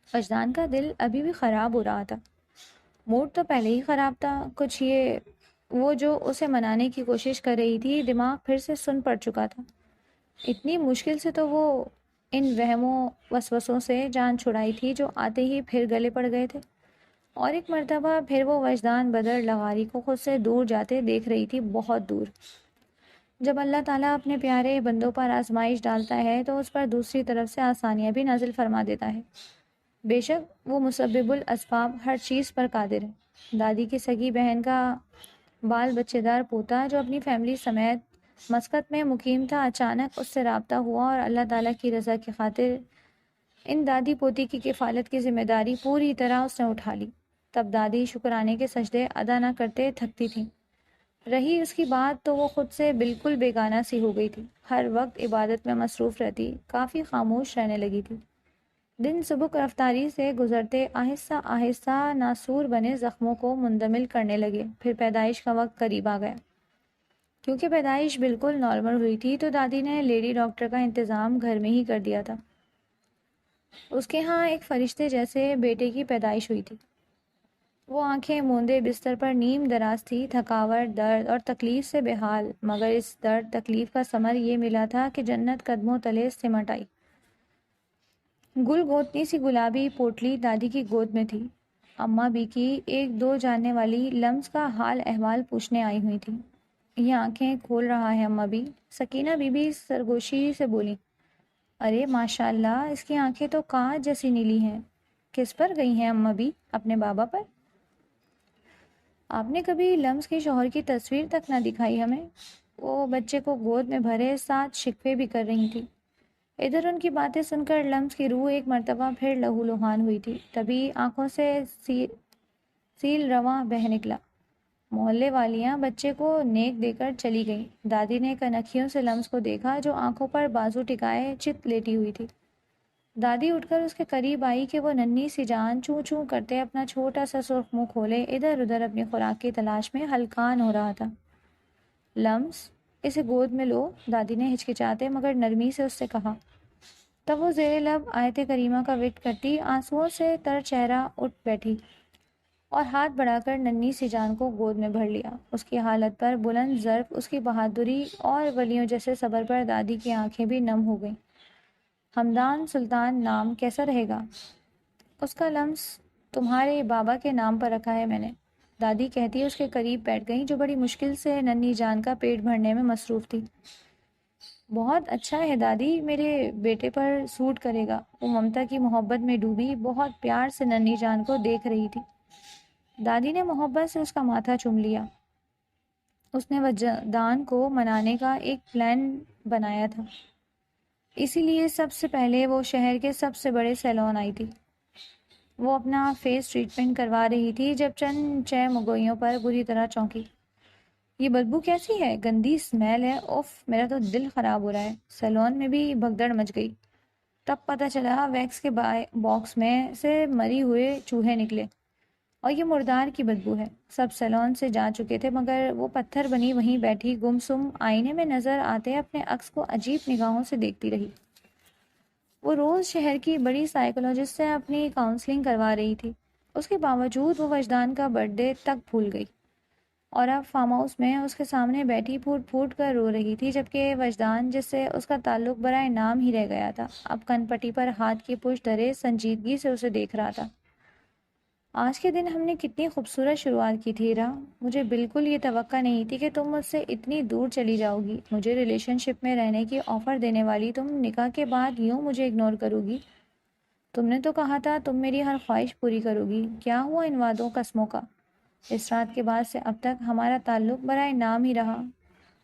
وجدان کا دل ابھی بھی خراب ہو رہا تھا۔ موڈ تو پہلے ہی خراب تھا، کچھ یہ وہ جو اسے منانے کی کوشش کر رہی تھی، دماغ پھر سے سن پڑ چکا تھا۔ اتنی مشکل سے تو وہ ان وہموں وسوسوں سے جان چھڑائی تھی جو آتے ہی پھر گلے پڑ گئے تھے، اور ایک مرتبہ پھر وہ وجدان بدر لغاری کو خود سے دور جاتے دیکھ رہی تھی، بہت دور۔ جب اللہ تعالیٰ اپنے پیارے بندوں پر آزمائش ڈالتا ہے تو اس پر دوسری طرف سے آسانیاں بھی نازل فرما دیتا ہے۔ بے شک وہ مسبب الاسباب ہر چیز پر قادر ہے۔ دادی کی سگی بہن کا بال بچے دار پوتا جو اپنی فیملی سمیت مسقط میں مقیم تھا، اچانک اس سے رابطہ ہوا اور اللہ تعالیٰ کی رضا کی خاطر ان دادی پوتی کی کفالت کی ذمہ داری پوری طرح اس نے اٹھا لی۔ تب دادی شکرانے کے سجدے ادا نہ کرتے تھکتی تھیں۔ رہی اس کی بات تو وہ خود سے بالکل بیگانہ سی ہو گئی تھی، ہر وقت عبادت میں مصروف رہتی، کافی خاموش رہنے لگی تھی۔ دن سبک رفتاری سے گزرتے آہستہ آہستہ ناسور بنے زخموں کو مندمل کرنے لگے۔ پھر پیدائش کا وقت قریب آ گیا۔ کیونکہ پیدائش بالکل نارمل ہوئی تھی تو دادی نے لیڈی ڈاکٹر کا انتظام گھر میں ہی کر دیا تھا۔ اس کے ہاں ایک فرشتے جیسے بیٹے کی پیدائش ہوئی تھی۔ وہ آنکھیں موندے بستر پر نیم دراز تھی، تھکاوٹ، درد اور تکلیف سے بے حال، مگر اس درد تکلیف کا ثمر یہ ملا تھا کہ جنت قدموں تلے سمٹ آئی۔ گل گوتنی سی گلابی پوٹلی دادی کی گود میں تھی۔ اماں بی کی 1-2 جاننے والی لمس کا حال احوال پوچھنے آئی ہوئی تھی۔ یہ آنکھیں کھول رہا ہے اماں بی، سکینہ بی بی سرگوشی سے بولی۔ ارے ماشاء اللہ، اس کی آنکھیں تو کانچ جیسی نیلی ہیں۔ کس پر گئی ہیں اماں بی؟ اپنے بابا پر؟ آپ نے کبھی لمس کے شوہر کی تصویر تک نہ دکھائی ہمیں؟ وہ بچے کو گود میں بھرے ساتھ شکوے بھی کر رہی تھی۔ ادھر ان کی باتیں سن کر لمس کی روح ایک مرتبہ پھر لہو لہان ہوئی تھی۔ تبھی آنکھوں سے سیل رواں بہہ نکلا۔ محلے والیاں بچے کو نیک دے کر چلی گئیں۔ دادی نے کنکھیوں سے لمس کو دیکھا جو آنکھوں پر بازو ٹکائے چت لیٹی ہوئی تھی۔ دادی اٹھ کر اس کے قریب آئی کہ وہ ننھی سی جان چوں چوں کرتے اپنا چھوٹا سا سرخ منہ کھولے ادھر ادھر اپنی خوراک کی تلاش میں ہلکان ہو رہا تھا۔ لمس، اسے گود میں لو، دادی نے ہچکچاتے مگر نرمی سے اس سے کہا۔ تب وہ زیر لب آیت کریمہ کا وٹ کرتی آنسوؤں سے تر چہرہ اٹھ بیٹھی اور ہاتھ بڑھا کر ننھی سی جان کو گود میں بھر لیا۔ اس کی حالت پر بلند ظرف اس کی بہادری اور ولیوں جیسے صبر پر دادی کی آنکھیں بھی نم ہو گئیں۔ ہمدان سلطان نام کیسا رہے گا؟ اس کا لمس تمہارے بابا کے نام پر رکھا ہے میں نے، دادی کہتی اس کے قریب بیٹھ گئیں جو بڑی مشکل سے ننھی جان کا پیٹ بھرنے میں مصروف تھی۔ بہت اچھا ہے دادی، میرے بیٹے پر سوٹ کرے گا۔ وہ ممتا کی محبت میں ڈوبی بہت پیار سے ننھی جان کو دیکھ رہی تھی۔ دادی نے محبت سے اس کا ماتھا چوم لیا۔ اس نے وجدان کو منانے کا ایک پلان بنایا تھا، اسی لیے سب سے پہلے وہ شہر کے سب سے بڑے سیلون آئی تھی۔ وہ اپنا فیس ٹریٹمنٹ کروا رہی تھی جب چند چھ مگوئیوں پر بری طرح چونکی۔ یہ بدبو کیسی ہے؟ گندی اسمیل ہے، اوف میرا تو دل خراب ہو رہا ہے۔ سیلون میں بھی بھگدڑ مچ گئی۔ تب پتہ چلا ویکس کے باکس میں سے مری ہوئے چوہے نکلے اور یہ مردار کی بدبو ہے۔ سب سیلون سے جا چکے تھے مگر وہ پتھر بنی وہیں بیٹھی گمسم آئینے میں نظر آتے اپنے عکس کو عجیب نگاہوں سے دیکھتی رہی۔ وہ روز شہر کی بڑی سائیکولوجسٹ سے اپنی کاؤنسلنگ کروا رہی تھی، اس کے باوجود وہ وجدان کا برتھ ڈے تک بھول گئی اور اب فارم ہاؤس میں اس کے سامنے بیٹھی پھوٹ پھوٹ کر رو رہی تھی، جبکہ وجدان جس سے اس کا تعلق برائے نام ہی رہ گیا تھا اب کن پٹی پر ہاتھ کی پشت دھرے سنجیدگی سے اسے دیکھ رہا تھا۔ آج کے دن ہم نے کتنی خوبصورت شروعات کی تھی ایرا، مجھے بالکل یہ توقع نہیں تھی کہ تم مجھ سے اتنی دور چلی جاؤ گی۔ مجھے ریلیشن شپ میں رہنے کی آفر دینے والی تم نکاح کے بعد یوں مجھے اگنور کرو گی؟ تم نے تو کہا تھا تم میری ہر خواہش پوری کرو گی، کیا ہوا ان وعدوں قسموں کا؟ اس رات کے بعد سے اب تک ہمارا تعلق برائے نام ہی رہا،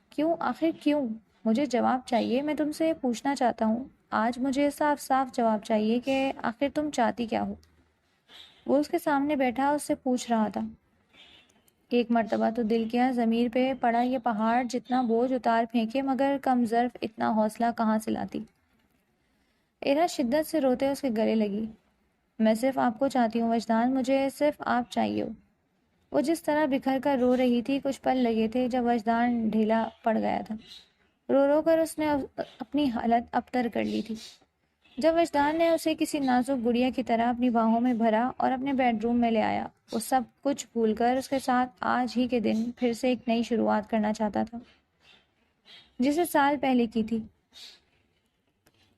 کیوں؟ آخر کیوں؟ مجھے جواب چاہیے، میں تم سے پوچھنا چاہتا ہوں، آج مجھے صاف صاف جواب چاہیے کہ آخر تم چاہتی کیا ہو؟ وہ اس کے سامنے بیٹھا اس سے پوچھ رہا تھا۔ ایک مرتبہ تو دل کیا ضمیر پہ پڑا یہ پہاڑ جتنا بوجھ اتار پھینکے مگر کم ظرف اتنا حوصلہ کہاں سے لاتی۔ ایرا شدت سے روتے اس کے گلے لگی۔ میں صرف آپ کو چاہتی ہوں وجدان، مجھے صرف آپ چاہیے ہو۔ وہ جس طرح بکھر کر رو رہی تھی کچھ پل لگے تھے جب وجدان ڈھیلا پڑ گیا تھا۔ رو رو کر اس نے اپنی حالت ابتر کر لی تھی۔ جب وجدان نے اسے کسی نازک گڑیا کی طرح اپنی باہوں میں بھرا اور اپنے بیڈ روم میں لے آیا، وہ سب کچھ بھول کر اس کے ساتھ آج ہی کے دن پھر سے ایک نئی شروعات کرنا چاہتا تھا جسے سال پہلے کی تھی۔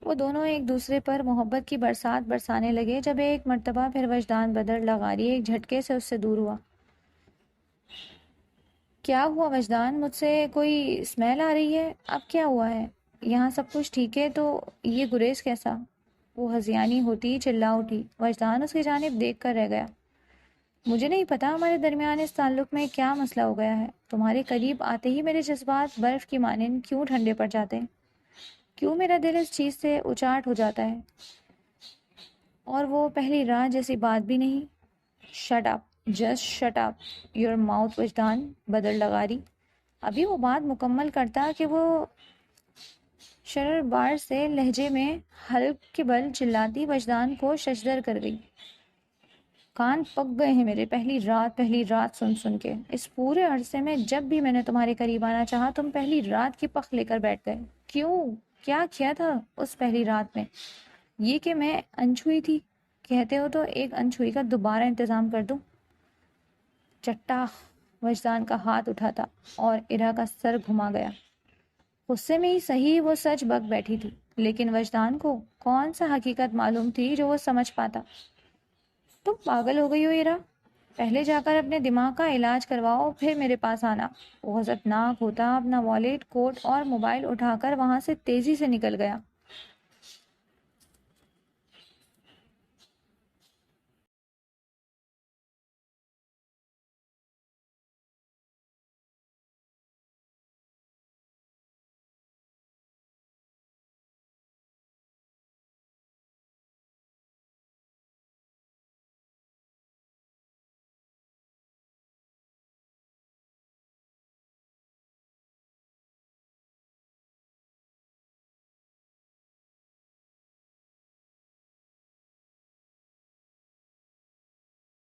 وہ دونوں ایک دوسرے پر محبت کی برسات برسانے لگے جب ایک مرتبہ پھر وجدان بدر لغاری ایک جھٹکے سے اس سے دور ہوا۔ کیا ہوا وجدان؟ مجھ سے کوئی اسمیل آ رہی ہے؟ اب کیا ہوا ہے؟ یہاں سب کچھ ٹھیک ہے تو یہ گریز کیسا؟ وہ ہذیانی ہوتی چلا اٹھی۔ وجدان اس کی جانب دیکھ کر رہ گیا۔ مجھے نہیں پتا ہمارے درمیان اس تعلق میں کیا مسئلہ ہو گیا ہے، تمہارے قریب آتے ہی میرے جذبات برف کی مانند کیوں ٹھنڈے پڑ جاتے ہیں، کیوں میرا دل اس چیز سے اچاٹ ہو جاتا ہے، اور وہ پہلی رات جیسی بات بھی نہیں۔ Shut up, just shut up your mouth وجدان، بدر لغاری۔ ابھی وہ بات مکمل کرتا کہ وہ شرر بار سے لہجے میں حلق کے بل چلاتی وجدان کو ششدر کر گئی۔ کان پک گئے ہیں میرے، پہلی رات سن سن کے۔ اس پورے عرصے میں جب بھی میں نے تمہارے قریب آنا چاہا تم پہلی رات کی پخ لے کر بیٹھ گئے۔ کیوں؟ کیا کیا تھا اس پہلی رات میں؟ یہ کہ میں انچھوئی تھی؟ کہتے ہو تو ایک انچھوئی کا دوبارہ انتظام کر دوں؟ چٹاخ! وجدان کا ہاتھ اٹھا تھا اور ارا کا سر گھما گیا۔ غصے میں ہی صحیح وہ سچ بک بیٹھی تھی، لیکن وجدان کو کون سا حقیقت معلوم تھی جو وہ سمجھ پاتا۔ تم پاگل ہو گئی ہو ایرا، پہلے جا کر اپنے دماغ کا علاج کرواؤ پھر میرے پاس آنا۔ وہ غضبناک ہوتا اپنا والیٹ، کوٹ اور موبائل اٹھا کر وہاں سے تیزی سے نکل گیا۔